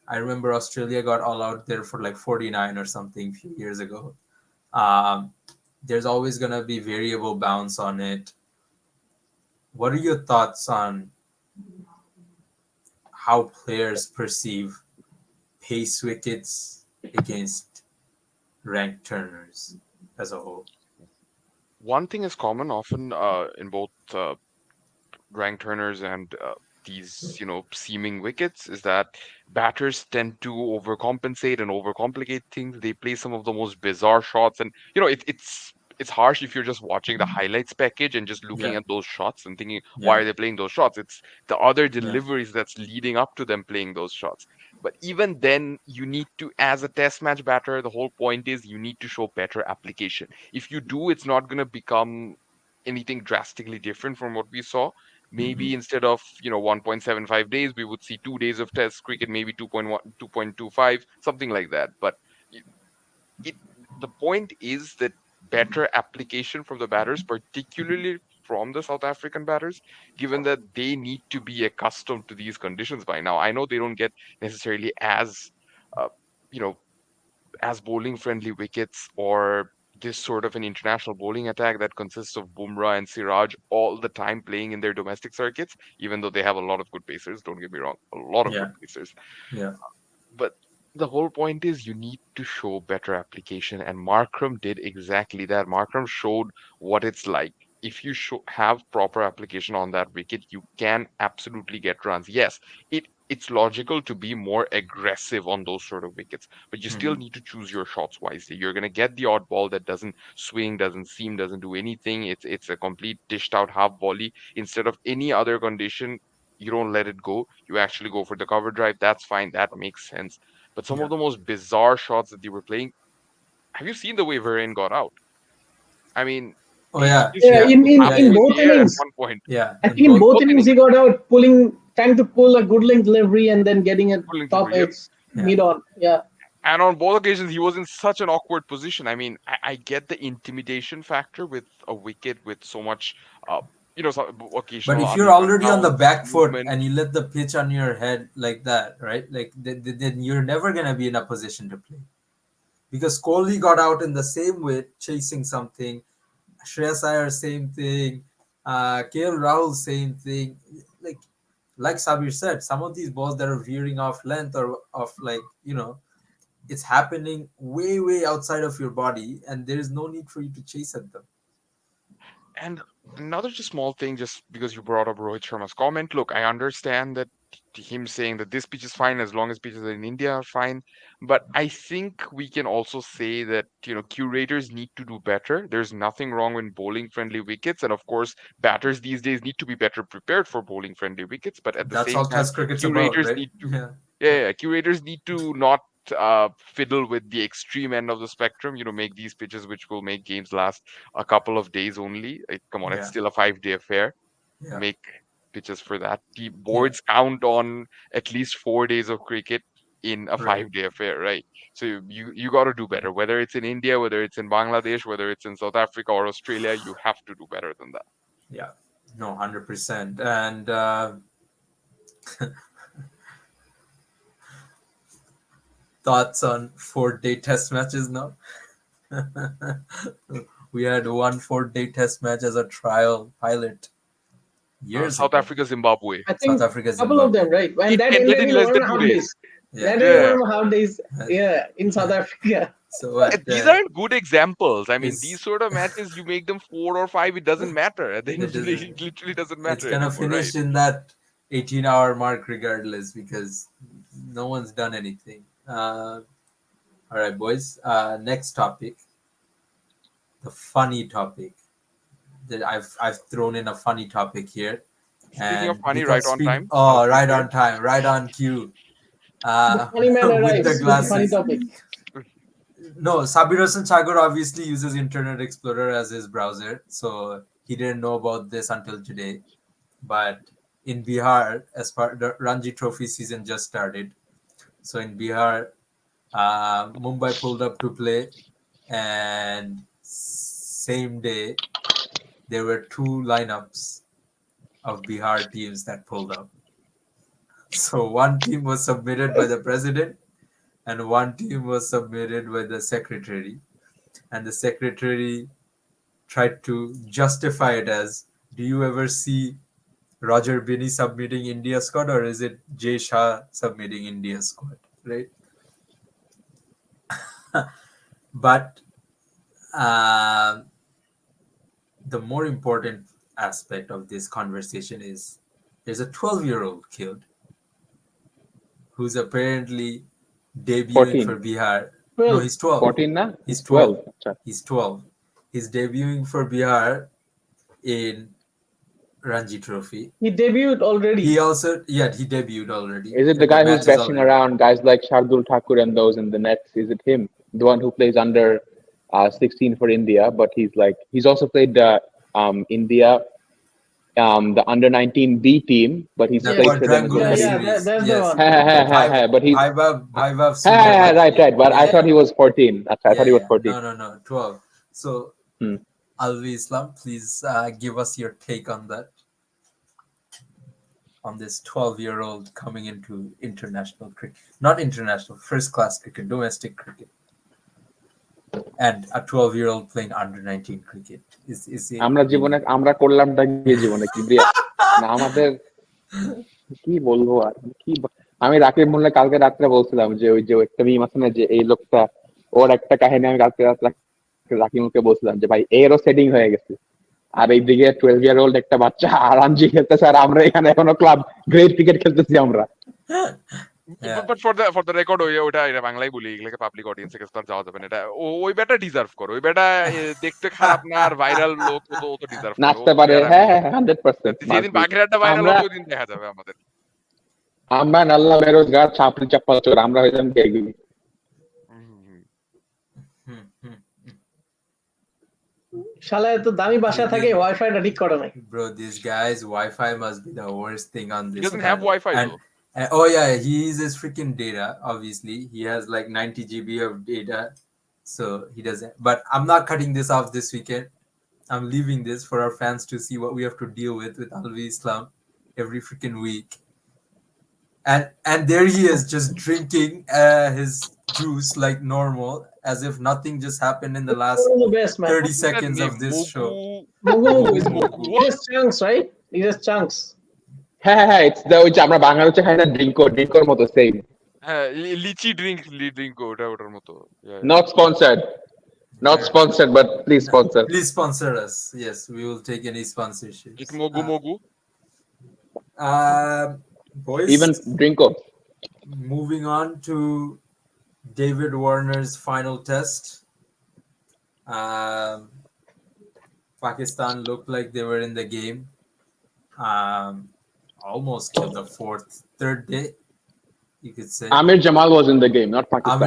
I remember Australia got all out there for like 49 or something a few years ago. Um, there's always gonna be variable bounce on it. What are your thoughts on how players perceive pace wickets against ranked turners as a whole. One thing is common often in both rank turners and these seeming wickets is that batters tend to overcompensate and overcomplicate things. They play some of the most bizarre shots, and it's harsh if you're just watching the highlights package and just looking Yeah, at those shots and thinking, why yeah, are they playing those shots? It's the other yeah, deliveries that's leading up to them playing those shots. But even then, you need to, as a test match batter, the whole point is you need to show better application. If you do, it's not going to become anything drastically different from what we saw. hmm, Maybe instead of 1.75 days, we would see 2 days of test cricket, maybe 2.1, 2.25, something like that. But it, it the point is that better application from the batters, particularly from the South African batters, given that they need to be accustomed to these conditions by now. I know they don't get necessarily uh, you know as bowling friendly wickets or this sort of an international bowling attack that consists of Bumrah and Siraj all the time playing in their domestic circuits, even though they have a lot of good pacers, don't get me wrong, a lot of good yeah, pacers. yeah, But the whole point is you need to show better application, and Markram did exactly that. Markram showed what it's like. If you have proper application on that wicket, you can absolutely get runs. Yes, it's logical to be more aggressive on those sort of wickets, but you still hmm, need to choose your shots wisely. You're gonna get the odd ball that doesn't swing, doesn't seam, doesn't do anything. It's a complete dished out half volley. Instead of any other condition, you don't let it go. You actually go for the cover drive. That's fine. That makes sense. But some yeah. of the most bizarre shots that they were playing, have you seen the way Varane got out? I mean, Oh he yeah, just Yeah, yeah, shot in, the in, yeah, batter in yeah, in both the air at innings, one point. yeah. I In think in both, both Both innings innings, he got out trying to pull a good length delivery and then getting a pulling top delivery. Yep. edge yeah, mid on. Yeah. And on both occasions, he was in such an awkward position. I mean, I get the intimidation factor with a wicket with so much, but occasional if you're already on the downs, back foot movement. and you let the pitch on your head like that, right? Like then you're never gonna be in a position to play because Kohli got out in the same way, chasing something. Shreyas Iyer, same thing. KL Rahul, same thing. Like like Sabir said, some of these balls that are veering off length or of like it's happening way outside of your body, and there is no need for you to chase at them. And another just small thing, just because you brought up Rohit Sharma's comment. Look, I understand that him saying that this pitch is fine as long as pitches in India are fine. But I think we can also say that, curators need to do better. There's nothing wrong with bowling friendly wickets. And of course, batters these days need to be better prepared for bowling friendly wickets. But at the That's same all time, Test cricket's about, curators right? need to Yeah, yeah, yeah, curators need to not fiddle with the extreme end of the spectrum. Make these pitches which will make games last a couple of days only. Like, come on, it's yeah, still a 5 day affair. yeah, Make pitches for that. The yeah. boards count on at least 4 days of cricket in a Right. 5 day affair, right? So you got to do better. Whether it's in India, whether it's in Bangladesh, whether it's in South Africa or Australia, you have to do better than that. Yeah. No, 100%. And thoughts on 4 day test matches now? We had one 4 day test match as a trial pilot years South ago. Africa, Zimbabwe. I South think Africa, a couple of them, Zimbabwe. right? And It that ended ended in in less one than and a two half days. days. Yeah. That ended in Yeah. 1.5 days. Yeah, in South Africa. So what? These aren't good examples. I mean, these Is sort of matches, you make them 4 or 5, it doesn't matter. At the end it of the day, is it literally doesn't it's matter gonna anymore, right? finish in that 18-hour mark regardless because no one's done anything. All right, boys. Next topic, the funny topic. That I've thrown in a funny topic here, Speaking of and funny, right because on speak time, oh let's right get on time, right on cue. The funny man With the arrives with the funny glasses. topic. No, Sabir Hassan Chagor obviously uses Internet Explorer as his browser, so he didn't know about this until today. But in Bihar, as part the Ranji Trophy season just started, so in Bihar, Mumbai pulled up to play, and same day there were two lineups of Bihar teams that pulled up. So one team was submitted by the president, and one team was submitted by the secretary. And the secretary tried to justify it as, do you ever see Roger Binney submitting India squad, or is it Jay Shah submitting India squad? Right? But uh, the more important aspect of this conversation is there's a 12-year-old kid who's apparently debuting 14. for Bihar. No, Well, he's 12. 14 na? He's It's 12. 12. Acha. He's 12. He's debuting for Bihar in Ranji Trophy. he debuted already. He also, yeah, he debuted already. Is it the The guy who's match is bashing already. around guys like Shardul Thakur and those in the nets? Is it him? The one who plays under 16 for India, but he's also played India the under 19 B team, but he's The Yes. played for them in the quadrangular Yeah, study. yeah, series. that's the Yes. one. But he's Vaibhav Suryavanshi. right. But I thought he was 14. I Yeah, thought he was yeah. 14. No. 12. So, Hmm. Alvi Islam, please give us your take on that, on this 12-year-old coming into international cricket. Not international, first class cricket, domestic cricket. And a 12-year-old playing under 19 cricket. Is it really? আমরা করলামটা কি জীবনে কিবরিয়া না আমাদের কি বলবো আর আমি রাকিব মোল্লা কালকে রাত্রে বলছিলাম যে ওই যে একটা মিম আছে না যে এই লোকটা ওর একটা কাহিনী আমি কালকে রাত্রে রাকিবকে বলছিলাম যে ভাই এরও সেটিং হয়ে গেছে আর এইদিকে 12-year-old একটা বাচ্চা আরামজি খেলতেছে আর আমরা এখানে এখনো ক্লাব গ্রেট ক্রিকেট খেলতেছি আমরা Yeah. But for the record ওটা এটা বাংলায় বলি এগুলোকে পাবলিক অডিয়েন্সের কাছে তো আর যাওয়া যাবে না এটা ওই বেটা ডিজার্ভ করে ওই বেটা দেখতে খারাপ না আর ভাইরাল লোক ও তো ডিজার্ভ করে ও নাচতে তো পারে প্লেয়ার হ্যাঁ 100% যেদিন বাগেরহাটটা ভাইরাল আমরা হবে ওই দিন দেখা যাবে আমাদের আমরা নাল্লা বেরোজগার ছাপড়ি চাপ্পা চোর আমরা হইলাম কি এগুলি Hmm, hmm. শালা এত দামি বাসা থাকে ওয়াইফাইটা ঠিক করে নাই। Bro, this guy's Wi-Fi must be the worst thing on he this doesn't have planet. Wi-Fi And, though oh yeah, he uses freaking data. Obviously, he has like 90 GB of data, so he doesn't. But I'm not cutting this off this weekend. I'm leaving this for our fans to see what we have to deal with Alvi Islam every freaking week. And there he is, just drinking his juice like normal, as if nothing just happened in the last The best man. 30 What's that seconds of name? this show. Mogu is Mogu. He has chunks, right? He has chunks. হ্যাঁ it's the ওই যে আমরা বাঙালিতে খাই না ড্রিঙ্কর মতো same হ্যাঁ লিচি drink ওটার মতো not sponsored but please sponsor Please sponsor us. Yes, we will take any sponsorships. ঠিক মগু Boys, even drinko moving on to David Warner's final test. Pakistan looked like they were in the game. Almost till the third day, you could say. Aamer Jamal was in the game not Pakistan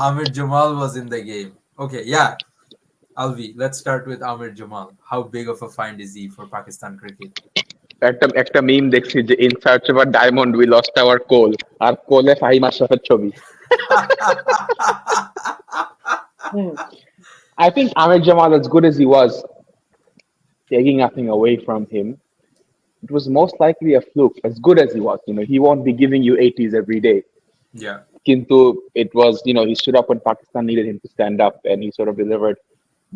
Aamer Jamal was in the game. Okay, yeah. Alvi, let's start with Aamer Jamal. How big of a find is he for Pakistan cricket? একটা মিম দেখছি যে in search of a diamond we lost our coal আর কোলে ফাহিম আশরাফের ছবি I think Aamer Jamal, as good as he was, taking nothing away from him, it was most likely a fluke. As good as he was, he won't be giving you 80s every day. Yeah. Kintu, it was, he stood up when Pakistan needed him to stand up, and he sort of delivered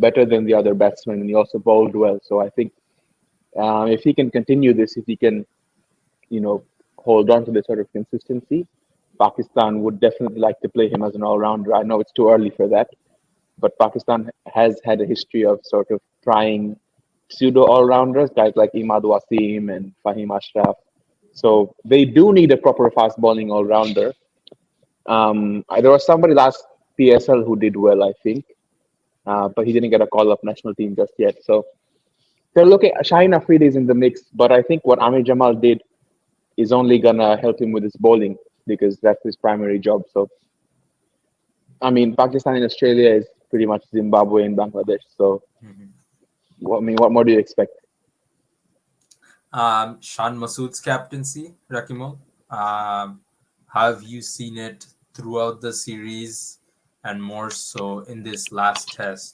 better than the other batsmen, and he also bowled well. So I think if he can continue this, if he can, hold on to this sort of consistency, Pakistan would definitely like to play him as an all-rounder. I know it's too early for that, but Pakistan has had a history of sort of trying pseudo all-rounders, guys like Imad Wasim and Fahim Ashraf. So they do need a proper fast bowling all-rounder. There was somebody last PSL who did well, I think, but he didn't get a call up national team just yet. So they're looking. Shaheen Afridi is in the mix, but I think what Aamer Jamal did is only gonna help him with his bowling because that's his primary job. So, I mean, Pakistan and Australia is pretty much Zimbabwe and Bangladesh. So, what more do you expect? Shan Masood's captaincy, Rakimo. Have you seen it throughout the series and more so in this last test?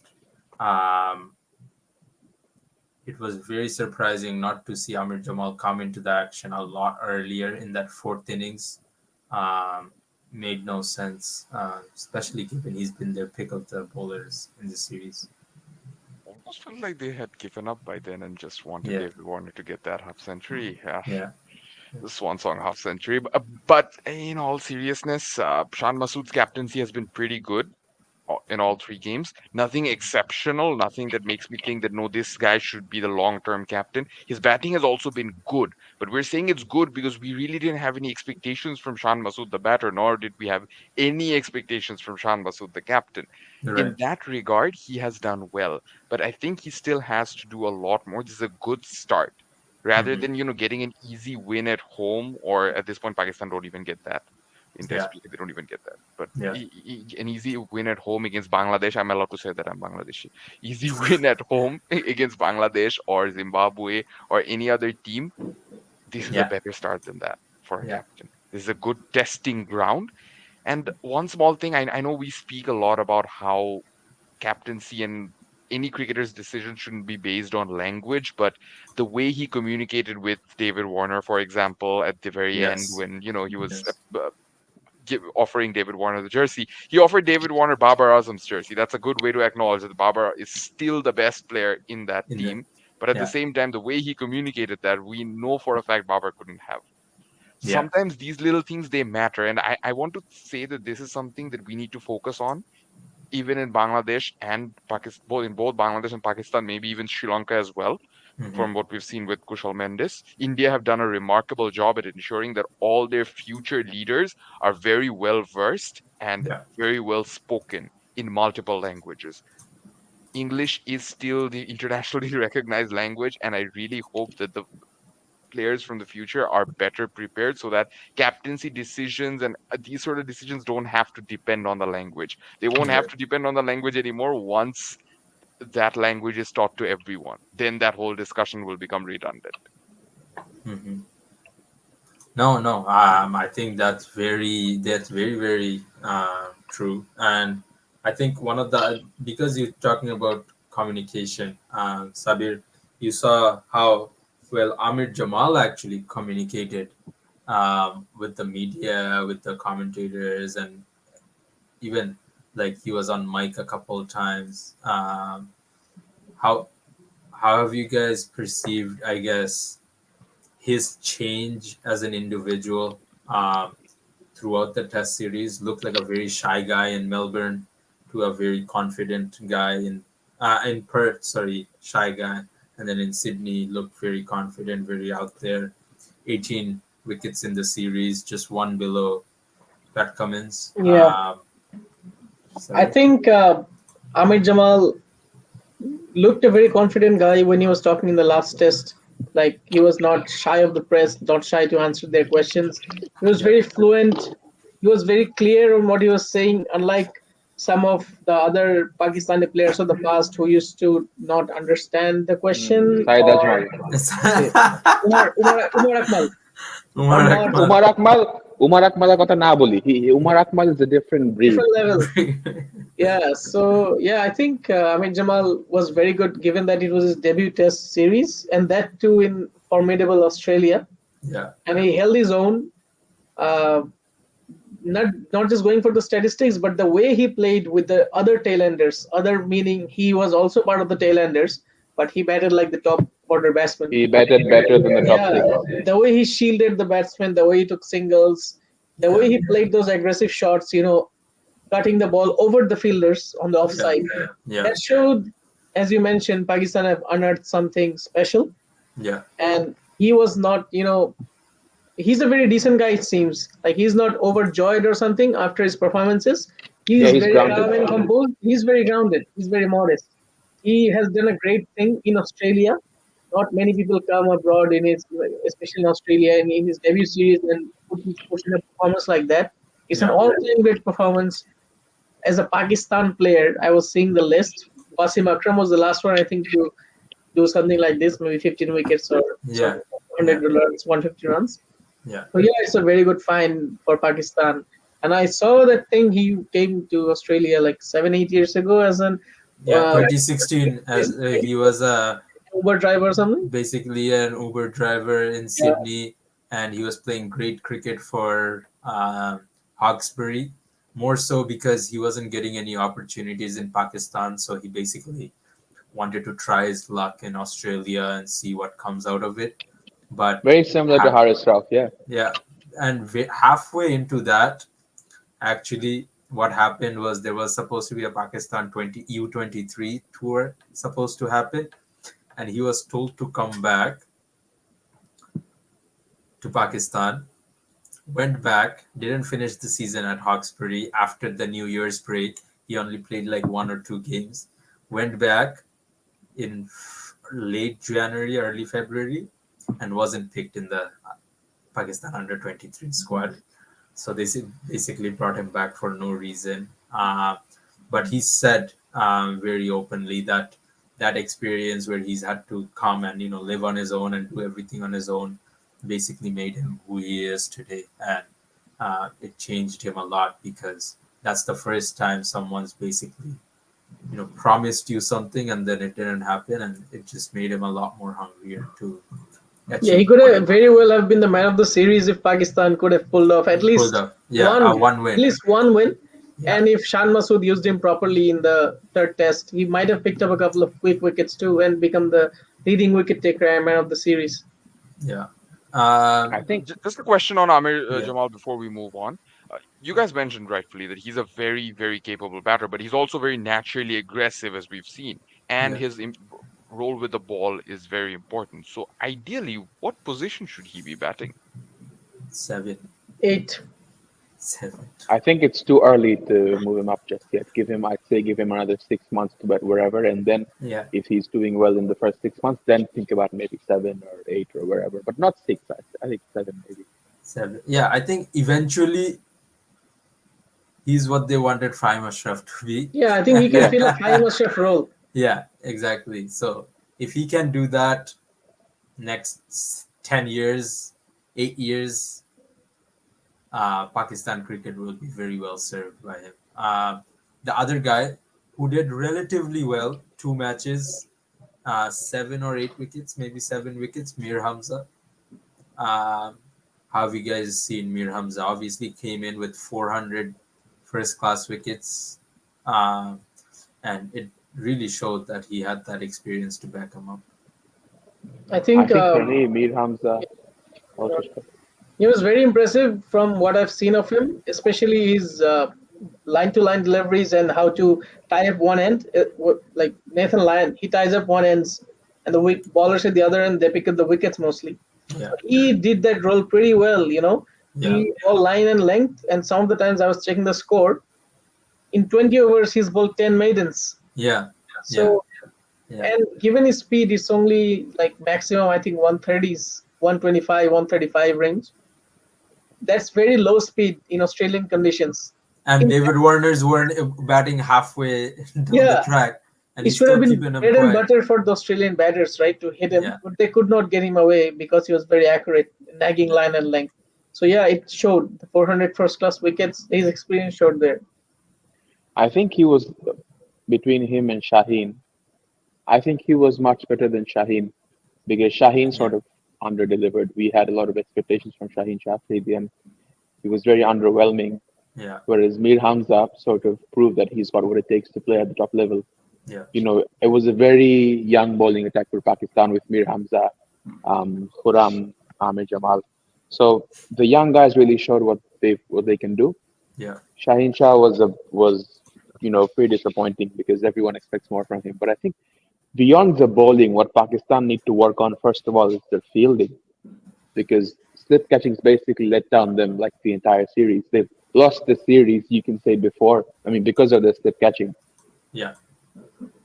It was very surprising not to see Aamer Jamal come into the action a lot earlier in that fourth innings. Made no sense, especially given he's been their pick of the bowlers in the series. almost felt like they had given up by then and just wanted Yeah. David Warner to get that half century. Yeah. The swan song half century. But in all seriousness, Shan Masood's captaincy has been pretty good. in all three games. Nothing exceptional, nothing that makes me think that no, this guy should be the long-term captain. His batting has also been good, but we're saying it's good because we really didn't have any expectations from Shan Masood, the batter, nor did we have any expectations from Shan Masood, the captain. In Right. that regard, he has done well, but I think he still has to do a lot more. This is a good start. Rather Hmm. than getting an easy win at home, or at this point, Pakistan don't even get that in Test Yeah. cricket. They don't even get that. But Yeah. an easy win at home against Bangladesh. I'm allowed to say that I'm Bangladeshi. Easy win at home against Bangladesh or Zimbabwe or any other team. This is a Yeah. better start than that for a Yeah. captain. This is a good testing ground. And one small thing, I know we speak a lot about how captaincy and any cricketer's decision shouldn't be based on language, but the way he communicated with David Warner, for example, at the very end Yes. when he was Yes. offering David Warner the jersey, he offered David Warner Babar Azam's jersey. That's a good way to acknowledge that Babar is still the best player in that In the team. But at the Yeah. same time, the way he communicated that, we know for a fact Babar couldn't have. Yeah. Sometimes these little things they matter, and I want to say that this is something that we need to focus on even in Bangladesh and Pakistan, both Bangladesh and Pakistan, maybe even Sri Lanka as well. Hmm. From what we've seen with Kushal Mendes, India have done a remarkable job at ensuring that all their future leaders are very well versed and Yeah. very well spoken in multiple languages. English is still the internationally recognized language, and I really hope that the players from the future are better prepared so that captaincy decisions and these sort of decisions don't have to depend on the language. They won't have Right. to depend on the language anymore once that language is taught to everyone. Then that whole discussion will become redundant. Hmm. No, no. I think that's very, very true. And I think one of the because you're talking about communication, Sabir, you saw how well Aamer Jamal actually communicated with the media, with the commentators, and even like he was on mic a couple of times. How how have you guys perceived, I guess, his change as an individual throughout the test series? Looked like a very shy guy in Melbourne to a very confident guy in Perth. Sorry, shy guy, and then in Sydney looked very confident, very out there. 18 wickets in the series, just one below Pat Cummins. Yeah, I Sorry. think Amit Jamal looked a very confident guy when he was talking in the last test. Like he was not shy of the press, not shy to answer their questions. He was Yeah. very fluent. He was very clear on what he was saying, unlike some of the other Pakistani players of the past who used to not understand the question Syed or Ajmal. say, Umar Akmal or Umar not Akmal. Umar Akmal কথা না বলি. Umar Akmal is a different breed. different level. Yeah, so yeah, I think Amit Jamal was very good given that it was his debut test series and that too in formidable Australia. Yeah. And he held his own, uh, not just going for the statistics, but the way he played with the other tailenders, other meaning he was also part of the tailenders, but he batted like the top order batsman. He batted better than the top Yeah, six. the way he shielded the batsman, the way he took singles, the Yeah. way he played those aggressive shots, cutting the ball over the fielders on the Yeah. offside. Yeah. That showed, as you mentioned, Pakistan have unearthed something special. Yeah. And he was not, he's a very decent guy, it seems. Like he's not overjoyed or something after his performances. Yeah, He's he's very grounded. calm and composed. He's very grounded. He's very modest. He has done a great thing in Australia. Not many people come abroad especially in Australia, in his debut series and put in a performance like that. It's an Yeah. all-time great performance as a Pakistan player. I was seeing the list. Wasim Akram was the last one, I think, to do something like this, maybe 15 wickets or some Yeah. 100 runs, 150 runs. Yeah. So yeah, it's a very good find for Pakistan. And I saw that thing. He came to Australia like 7, 8 years ago as an Yeah. uh, 2016, as he was Uber driver or something. basically an Uber driver in Yeah, Sydney, and he was playing great cricket for Hawkesbury. More so because he wasn't getting any opportunities in Pakistan, so he basically wanted to try his luck in Australia and see what comes out of it. But Very similar to ha- Haris Rauf, yeah. yeah, and halfway into that, actually, what happened was there was supposed to be a Pakistan 20 U23 tour supposed to happen, and he was told to come back to Pakistan. Went back, didn't finish the season at Hawkesbury after the New Year's break. He only played like 1 or 2 games. Went back in late January, early February, and wasn't picked in the Pakistan under 23 squad. So they basically brought him back for no reason. But he said very openly that that experience where he's had to come and live on his own and do everything on his own basically made him who he is today, and it changed him a lot because that's the first time someone's basically promised you something and then it didn't happen, and it just made him a lot more hungrier to Yeah, he achieve could what have very well have been the man of the series if Pakistan could have pulled off at he pulled least off. Yeah, one at win. least one win. Yeah. And if Shan Masood used him properly in the third test, he might have picked up a couple of quick wickets too and become the leading wicket taker and man of the series. Yeah. I think Just a question on Aamer Yeah. Jamal before we move on. You guys mentioned rightfully that he's a very, very capable batter, but he's also very naturally aggressive, as we've seen, and Yeah. his role with the ball is very important. So, ideally, what position should he be batting? Seven. 8. I think it's too early to move him up just yet. I'd say give him another 6 months to bet wherever, and then Yeah. if he's doing well in the first 6 months, then think about maybe 7 or 8 or wherever, but not 6. I think 7 maybe. 7. Yeah, I think eventually he's what they wanted Fahim Ashraf to be. Yeah, I think he can Yeah. fill a Fahim Ashraf role. Yeah, exactly. So if he can do that next 10 years, 8 years, Pakistan cricket will be very well served by him. The other guy who did relatively well, 2 matches, 7 or 8 wickets, maybe 7 wickets, Mir Hamza. How have you guys seen Mir Hamza? Obviously came in with 400 first-class wickets, and it really showed that he had that experience to back him up. I I think think for me, Mir Hamza also. he was very impressive from what I've seen of him, especially his line-to-line deliveries and how to tie up one end. Like Nathan Lyon, he ties up one ends, and the ballers at the other end, they pick up the wickets mostly. Yeah, He did that role pretty well, yeah, He ball line and length, and some of the times I was checking the score. In 20 overs, he's bowled 10 maidens. yeah, So, yeah, and given his speed, it's only like maximum, I think 130s, 125, 135 range. That's very low speed in Australian conditions. And In David Warner's weren't batting halfway down the Yeah, track, and it he's should have still been keeping him bread and quiet. butter for the Australian batters, right, to hit him, Yeah, but they could not get him away because he was very accurate, nagging yeah, line and length. So yeah, it showed the 400 first-class wickets. His experience showed there. I think he was between him and Shaheen. I think he was much better than Shaheen because Shaheen yeah, sort of underdelivered. We had a lot of expectations from Shaheen Shah at the end. He was very underwhelming, yeah, whereas Mir Hamza sort of proved that he's got what it takes to play at the top level. yeah, It was a very young bowling attack for Pakistan with Mir Hamza, Khurram, Aamer Jamal. So the young guys really showed what they can do. yeah, Shaheen Shah was pretty disappointing because everyone expects more from him. But I think beyond the bowling, what Pakistan need to work on first of all is their fielding because slip catching's basically let down them like the entire series. They've lost the series, you can say before. I mean, because of the slip catching. yeah.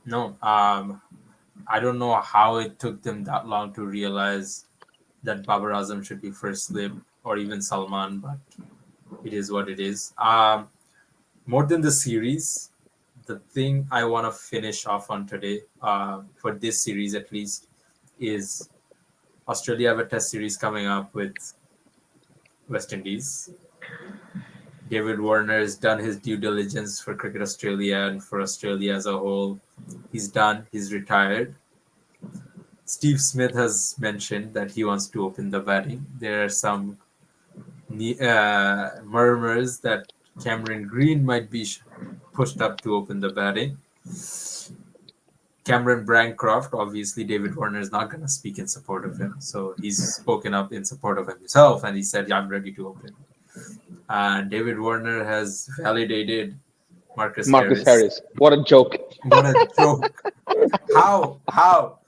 No, I don't know how it took them that long to realize that Babar Azam should be first slip or even Salman, but it is what it is. More than the series, the thing I want to finish off on today, for this series at least, is Australia have a test series coming up with West Indies. David Warner has done his due diligence for Cricket Australia and for Australia as a whole. He's done, he's retired. Steve Smith has mentioned that he wants to open the batting. There are some murmurs that Cameron Green might be pushed up to open the batting. Cameron Bancroft, obviously, David Warner is not going to speak in support of him. So he's spoken up in support of himself and he said, yeah, I'm ready to open. David Warner has validated Marcus Marcus Harris. Harris. What a joke. What a joke! How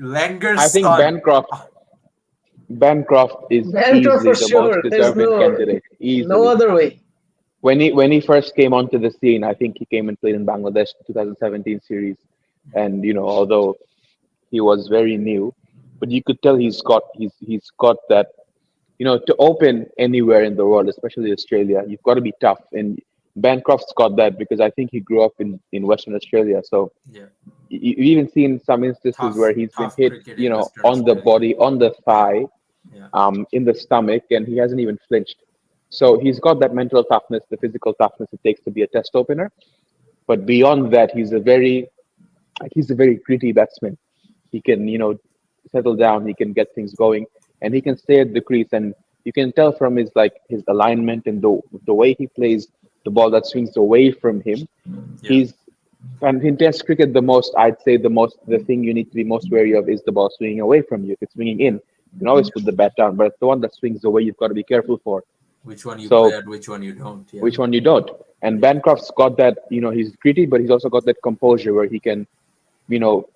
Langer's I think son? Bancroft is Banter for easily the most sure. There's deserving no candidate. no Easily. other way. When he first came onto the scene, I think he came and played in Bangladesh 2017 series, and although he was very new, but you could tell he's got that. To open anywhere in the world, especially Australia, you've got to be tough. And Bancroft's got that because I think he grew up in Western Australia. So Yeah, you've even seen some instances tough, where he's been tough hit, cricket in Western on the Australia. body, on the Yeah, thigh, yeah. in the stomach, and he hasn't even flinched. So he's got that mental toughness, the physical toughness it takes to be a test opener. But beyond that, he's a very gritty batsman. He can, settle down. He can get things going, and he can stay at the crease. And you can tell from his alignment and the way he plays the ball that swings away from him. Yeah. He's and in Test cricket, the thing you need to be most wary of is the ball swinging away from you. If it's swinging in, you can always put the bat down. But it's the one that swings away, you've got to be careful for. Which one you play So at, which one you don't? Yeah. which one you don't? And Bancroft's got that. He's gritty, but he's also got that composure where he can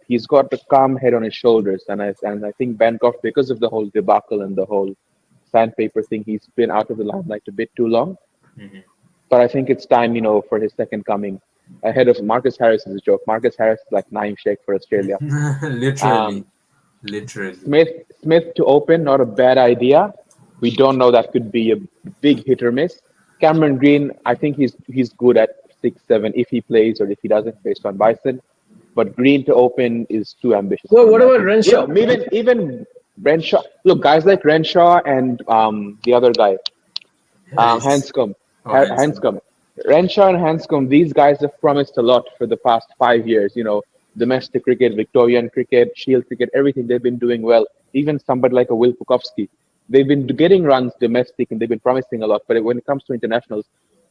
he's got a calm head on his shoulders, and I think Bancroft, because of the whole debacle and the whole sandpaper thing, he's been out of the limelight a bit too long. Mhm. But I think it's time, for his second coming. Ahead of Marcus Harris is a joke. Marcus Harris is like Naeem Sheikh for Australia. Literally, Um, literally. Smith to open, not a bad idea. We don't know, that could be a big hit or miss. Cameron Green, I think he's good at 6-7 if he plays or if he doesn't, based on Bison. But Green to open is too ambitious Well, for what me. I about think Renshaw? even Renshaw. Look, guys like Renshaw and the other guy, Harris Hanscom. or Handsome. Hanscom. Renshaw and Hanscom, these guys have promised a lot for the past 5 years. Domestic cricket, Victorian cricket, Shield cricket, everything they've been doing well. Even somebody like a Will Pukovsky, they've been getting runs domestic and they've been promising a lot. But when it comes to internationals,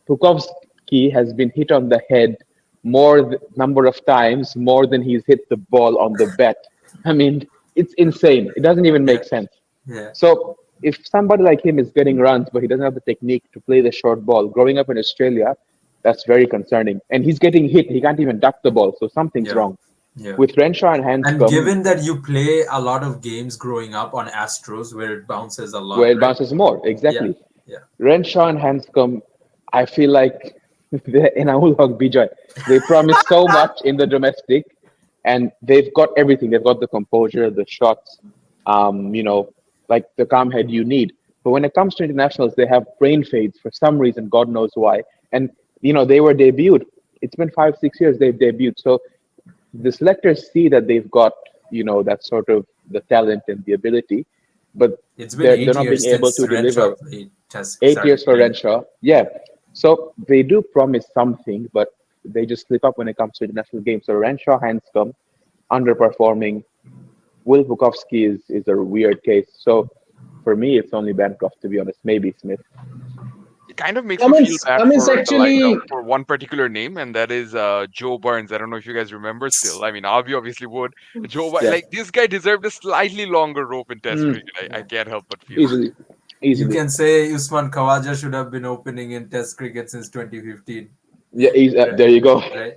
Pukovsky has been hit on the head number of times more than he's hit the ball on the bat. I mean, it's insane. It doesn't even Yeah, make sense. yeah. So if somebody like him is getting runs, but he doesn't have the technique to play the short ball, growing up in Australia, that's very concerning. And he's getting hit; he can't even duck the ball, so something's Yeah, wrong. yeah. With Renshaw and And Hanscom, given that you play a lot of games growing up on Astros where it bounces a where lot, it right? bounces more, Yeah, exactly. yeah. Renshaw and Hanscom, I feel like they're in Ahul Haq Bijoy. They promise so much in the domestic, and they've got everything. They've got the composure, the shots, like the calm head you need. But when it comes to internationals, they have brain fades for some reason, God knows why. And they were debuted. It's been 5, 6 years they've debuted. So the selectors see that they've got that sort of the talent and the ability, but It's been they're 8 not being years able since to Renshaw deliver. played, just 8 years started for playing. Renshaw. Yeah. So they do promise something, but they just slip up when it comes to international games. So Renshaw, Hanscom, underperforming. Will Pukovsky is a weird case. So for me, it's only Bancroft, to be honest. Maybe Smith. It kind of makes me feel Cummins, bad Cummins actually, for one particular name, and that is Joe Burns. I don't know if you guys remember still. I mean, Avi obviously would. Yeah, Like this guy deserved a slightly longer rope in Test mm, cricket. I can't help but feel. easily, You easily. can say Usman Khawaja should have been opening in Test cricket since 2015, Yeah, right? there you go. Right?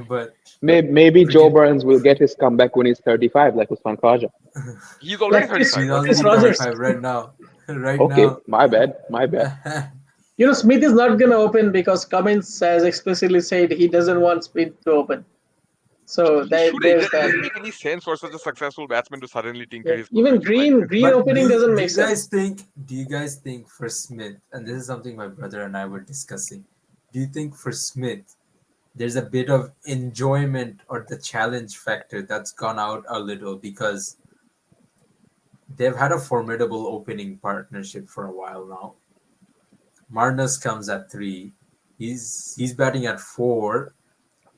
But Maybe Joe cricket, Burns will get his comeback when he's 35, like Usman Khawaja. He's already like 35. he's That's already Chris not bad. Rogers. 35 right now. Right Okay, now. my bad, my bad. Smith is not going to open because Cummins has explicitly said he doesn't want Smith to open. So He should. It there's that. doesn't make any sense for such a successful batsman to suddenly tinker Yeah. his Even position like Green this. Green But opening doesn't do make you guys sense. think for Smith, and this is something my brother and I were discussing, do you think for Smith there's a bit of enjoyment or the challenge factor that's gone out a little because they've had a formidable opening partnership for a while now. Marnus comes at 3. He's batting at 4.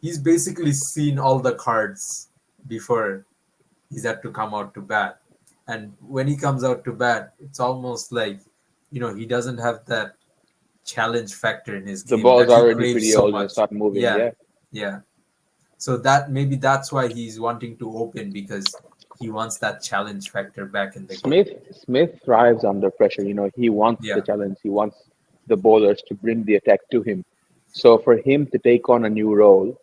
He's basically seen all the cards before he's had to come out to bat. And when he comes out to bat, it's almost like, he doesn't have that challenge factor in his The game ball's that he already craves pretty so old when it much. start moving. Yeah, Yeah. yeah. So that's why he's wanting to open because he wants that challenge factor back in the game. Smith thrives under pressure. He wants the Yeah, challenge. He wants the bowlers to bring the attack to him. So for him to take on a new role,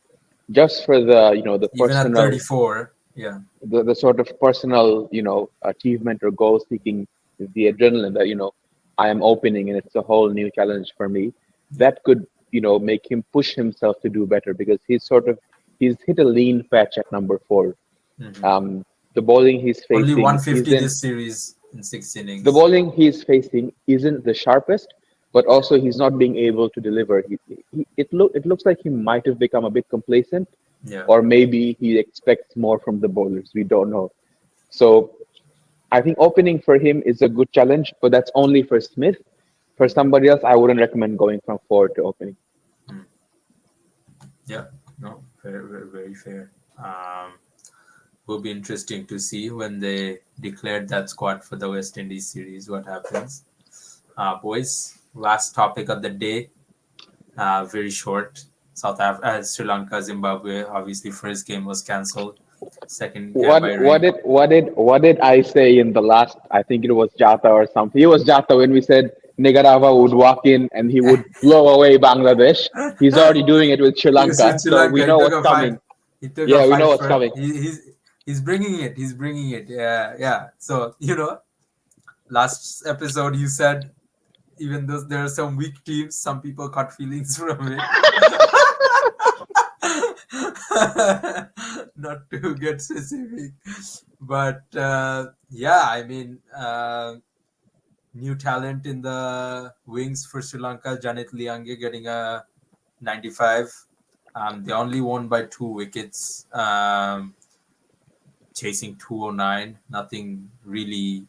just for the the Even at personal 34, yeah. the sort of personal achievement or goal seeking, the adrenaline that I am opening and it's a whole new challenge for me, that could make him push himself to do better because he's hit a lean patch at number 4. Mhm. The bowling he's Only facing 150 isn't this series in 6 the innings. bowling he's facing isn't the sharpest, but also he's not being able to deliver. It looks like he might have become a bit complacent, Yeah. or maybe he expects more from the bowlers. We don't know. So I think opening for him is a good challenge, but that's only for Smith. For somebody else, I wouldn't recommend going from forward to opening. Hmm. Yeah. No, very, very, very fair. Will be interesting to see when they declared that squad for the West Indies series what happens. Boys, last topic of the day. Very short. Sri Lanka, Zimbabwe. Obviously, first game was cancelled. Second game by rain. What did I say in the last? I think it was Jata or something. It was Jata when we said Negarava would walk in and he would blow away Bangladesh. He's already doing it with Sri Because Lanka, with Sri so we Lanka, he know took what's a fight. coming. He took a Yeah, we know fight what's for. coming. He's bringing it. He's bringing it. Yeah, yeah. So last episode you said even though there are some weak teams, some people caught feelings from it. Not to get specific, but yeah, I mean, new talent in the wings for Sri Lanka. Janit Liange getting a 95. They only won by 2 wickets, chasing 209. Nothing really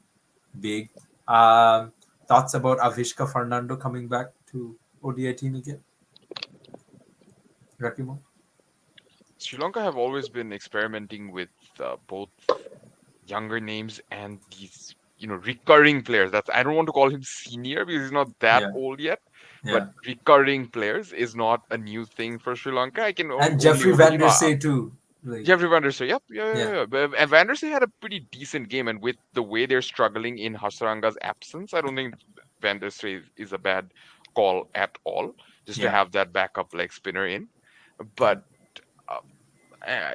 big. Thoughts about Avishka Fernando coming back to ODI team again? Rakimo? Sri Lanka have always been experimenting with both younger names and these recurring players. That's I don't want to call him senior because he's not that Yeah, old yet, but yeah. recurring players is not a new thing for Sri Lanka. I can And only Jeffrey hope that Van Der Sey too. Like, Jeffrey Van Der Sar, yep, yeah, yeah, yeah, yeah. And Van Der Sar had a pretty decent game, and with the way they're struggling in Hasaranga's absence, I don't think Van Der Sar is a bad call at all. Just to yeah, have that backup leg spinner in, yeah. but uh,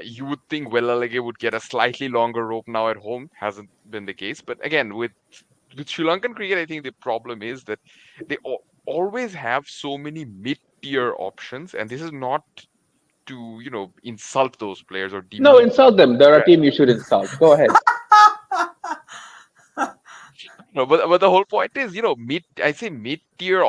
you would think Velalege would get a slightly longer rope now at home. Hasn't been the case, but again, with Sri Lankan cricket, I think the problem is that they always have so many mid-tier options, and this is not to insult those players or No, demean. insult them. They're a team you should insult. Go ahead. No, but the whole point is, I say mid-tier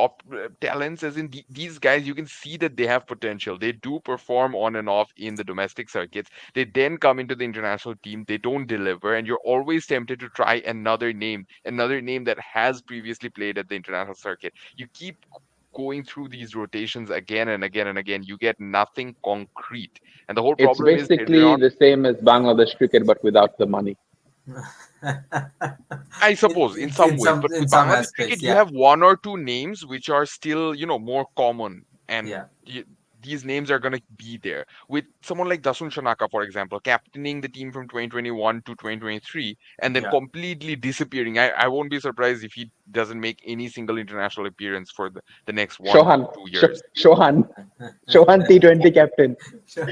talents, as in these guys, you can see that they have potential. They do perform on and off in the domestic circuits. They then come into the international team. They don't deliver, and you're always tempted to try another name that has previously played at the international circuit. You keep going through these rotations again and again and again. You get nothing concrete, and the whole It's problem is they're basically not. the same as Bangladesh cricket, but without the money. I suppose in some ways, but in with some Bangladesh aspects, cricket, you yeah, have one or two names which are still, more common, and yeah, these names are going to be there. With someone like Dasun Shanaka, for example, captaining the team from 2021 to 2023, and then yeah. completely disappearing. I won't be surprised if he doesn't make any single international appearance for the next one Shohan, to 2 years. Shohan T20 captain. But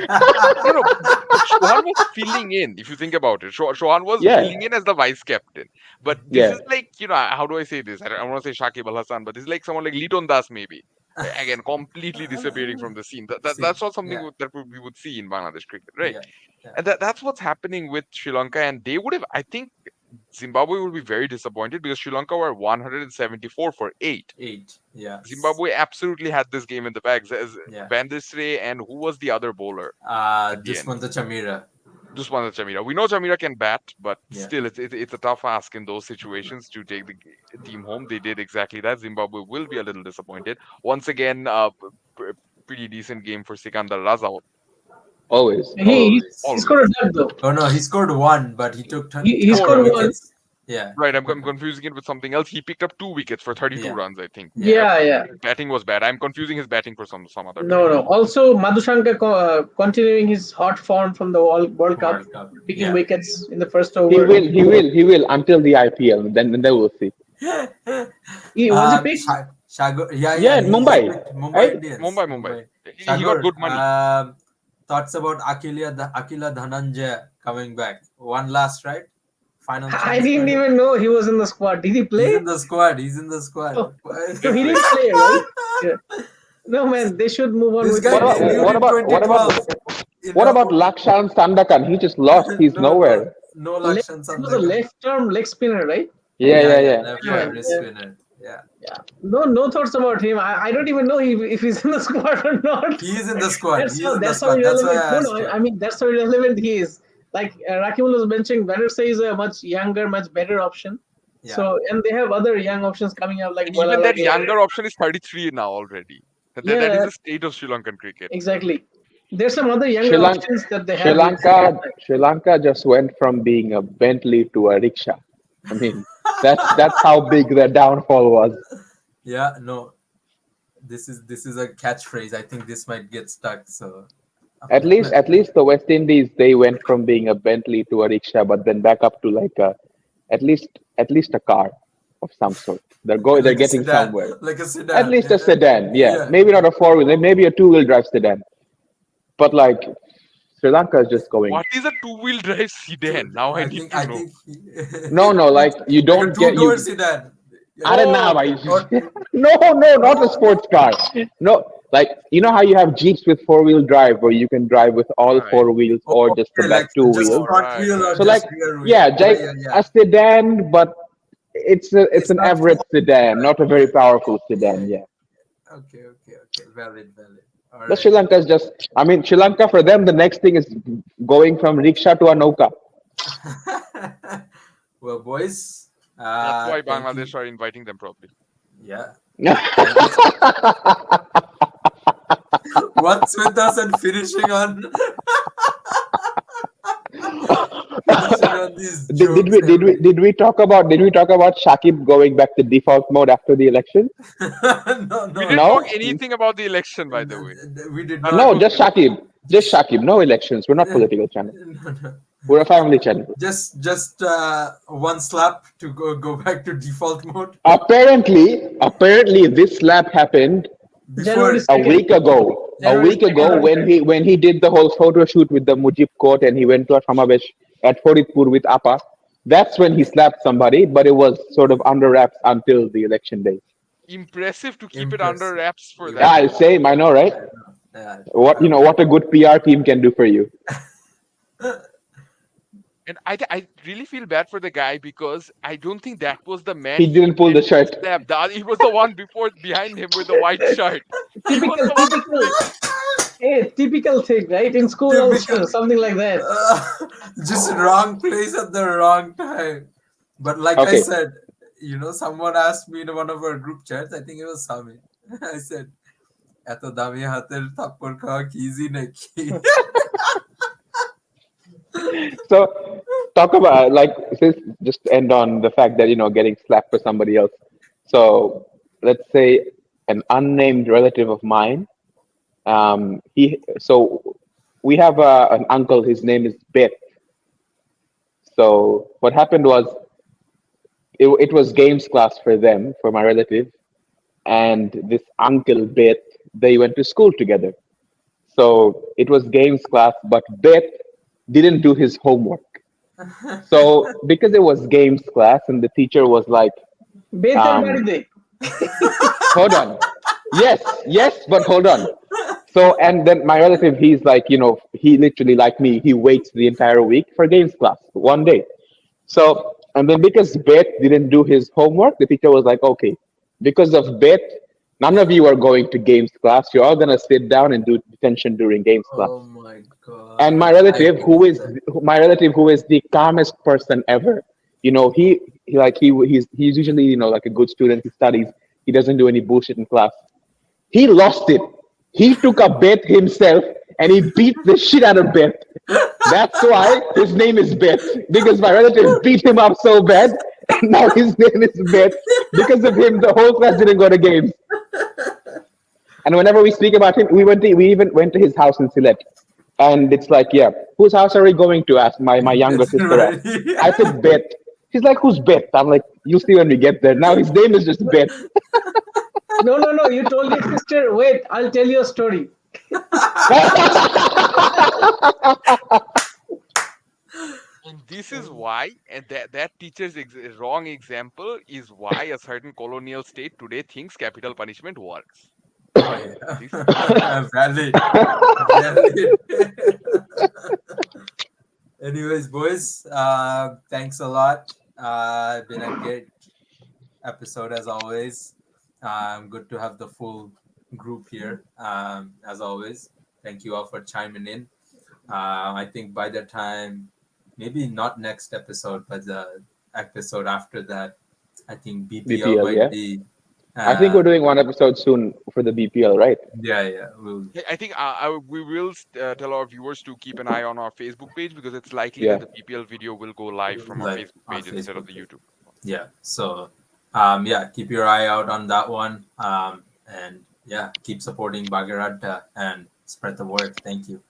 Chauhan was filling in. If you think about it, Chauhan was Yeah, filling in as the vice captain. But this yeah. is like, how do I say this? I don't want to say Shakib Al Hassan, but this is like someone like Liton Das, maybe. Again, completely disappearing from the scene. See, That's not something yeah, that we would see in Bangladesh cricket, right? yeah, yeah. And that's what's happening with Sri Lanka. And they would have, I think, Zimbabwe will be very disappointed because Sri Lanka were 174 for 8. 8, yes, Zimbabwe absolutely had this game in the bags as yeah. Bandisre and who was the other bowler at the end? Dusmanta Chamira, Dusmanta Chamira. We know Chamira can bat, but yeah. still, it's a tough ask in those situations to take the team home. They did exactly that. Zimbabwe will be a little disappointed. Once again, pretty decent game for Sikandar Raza. Always, He always. scored Always. a duck though. Oh no, he scored 1, but he took He couple of scored one. wickets. Yeah, Right, I'm confusing it with something else. He picked up 2 wickets for 32 yeah, runs, I think. yeah. Yeah. His batting was bad. I'm confusing his batting for some other No, player. no. Also, Madhushanka continuing his hot form from the World Cup, World Cup. picking Yeah. wickets in the first He over. will until the IPL. Then we'll see. Was he picked? Shagor, Yeah, he Mumbai, picked Mumbai right? Indians. Mumbai. He got Shagor, good money. thoughts about Akila Dhananjaya coming back? One last, right? Final I chance for didn't him. even know he was in the squad. Did he He's play? in the squad. He's in the squad. Oh, so he didn't play, right? Yeah. No, man, they should move on This with guy What their about debuted career. what in about what about 2012. In what a, about Lakshan Sandakan? He just lost. He's no, nowhere. no Lakshan He was a Sandaka. left arm leg spinner, right? Yeah, yeah, yeah. Left Yeah, arm man. wrist Yeah. spinner. Yeah, Yeah. No thoughts about him. I don't even know if he's in the squad or not. he is in the squad. He is in the That's how squad. That's why irrelevant. I No, asked no. you. I mean, that's how irrelevant he is. Like Rakimul was mentioning, better say is a much younger, much better option. Yeah. So, and they have other young options coming up, like And even that Bolalage. younger option is 33 now already. That is Yeah, the state of Sri Lankan cricket. exactly. There's some other Sri younger Lanka, options that they Sri have. Lanka, Sri Lanka just went from being a Bentley to a rickshaw. I mean, that's how big their downfall was. Yeah, no. This is a catchphrase. I think this might get stuck. So At least the West Indies, they went from being a Bentley to a rickshaw, but then back up to like a at least a car of some sort. They're like a getting sedan, somewhere. like a At sedan. least a sedan, yeah. Yeah. Maybe not a four-wheel, maybe a two-wheel drive sedan. But like Sri Lanka is just going. What is a two-wheel drive sedan? Now I need to know. No, like you like a don't get you. two-door sedan. I don't know. Oh, No, not a sports car. No, like you know how you have Jeeps with four-wheel drive, where you can drive with all Right. four wheels or just the Okay, back like two just wheels. front Right, wheel or right. So just like, rear wheel. yeah, a sedan, but it's It's an not average full. sedan, not a very powerful sedan. Yeah, Okay. Valid. All but right. Sri Lanka is just. I mean, Sri Lanka for them, the next thing is going from rickshaw to a nauka. Well, boys, That's why thank you. Bangladesh are inviting them probably. Yeah. What's with us and finishing on these jokes? Did we talk about Shakib going back to default mode after the election? No, We didn't No? talk anything about the election, by the way. We did That not. No, was just Shakib. Just Shakib. No elections. We're not political channel. No. We're a family channel. Just one slap to go back to default mode Apparently, this slap happened January before. a 2nd. week ago. January 2nd. When he did the whole photo shoot with the Mujib court and he went to a Samavesh at Faridpur with Appa. That's when he slapped somebody, but it was sort of under wraps until the election day. impressive to keep it under wraps for that. Yeah, same. I know, right? Yeah. What a good PR team can do for you. And I really feel bad for the guy because I don't think that was the man. He didn't pull the shirt. Slapped. He was the one behind him with the white shirt. He was the one. Hey, typical thing, right? In school Typical. also, something like that. Just wrong place at the wrong time. But like I Okay. said, someone asked me in one of our group chats, I think it was Sami. I said, এত দামি হাতের থাপ্পড় খাওয়া কি easy নাকি? So talk about just end on the fact that getting slapped for somebody else. So let's say an unnamed relative of mine. We have an uncle. His name is Bet. So what happened was it was games class for them, for my relative, and this uncle Bet. They went to school together. So it was games class, but Bet didn't do his homework. So because it was games class and the teacher was like, বেতের বাড়িতে hold on. Yes, but hold on. So, and then my relative, he's like, he literally like me, he waits the entire week for games class, one day. So, and then because Bet didn't do his homework, the teacher was like, okay, because of Bet, none of you are going to games class. You're all going to sit down and do detention during games class. Oh my god. And my relative, who is the calmest person ever, he's usually like a good student. He studies. He doesn't do any bullshit in class. He lost it. He took a Bet himself and he beat the shit out of Bet. That's why his name is Bet, because my relative beat him up so bad, and now his name is Bet. Because of him, the whole class didn't go to games. And whenever we speak about him, we even went to his house in Sylhet. And it's like, yeah, whose house are we going to? Ask my younger sister. Right. I said Bet. She's like, who's Bet? I'm like, you'll see when we get there. Now his name is just Bet. No. You told your sister. Wait, I'll tell you a story. And this is why, and that teacher's wrong example is why a certain colonial state today thinks capital punishment works. Oh yeah, This is valid, valid. Anyways, boys, thanks a lot. Been a great episode as always. Good to have the full group here. As always, thank you all for chiming in. I think by the time, maybe not next episode, but the episode after that, I think BPL BPL, might yeah. be. I think Uh, we're doing one episode soon for the BPL, right? yeah. We'll, I think we will tell our viewers to keep an eye on our Facebook page because it's likely that Yeah. the PPL video will go live from our like Facebook on page instead of Facebook the page. YouTube. Yeah. So, yeah, keep your eye out on that one. And yeah, keep supporting Bhagiratta and spread the word. Thank you.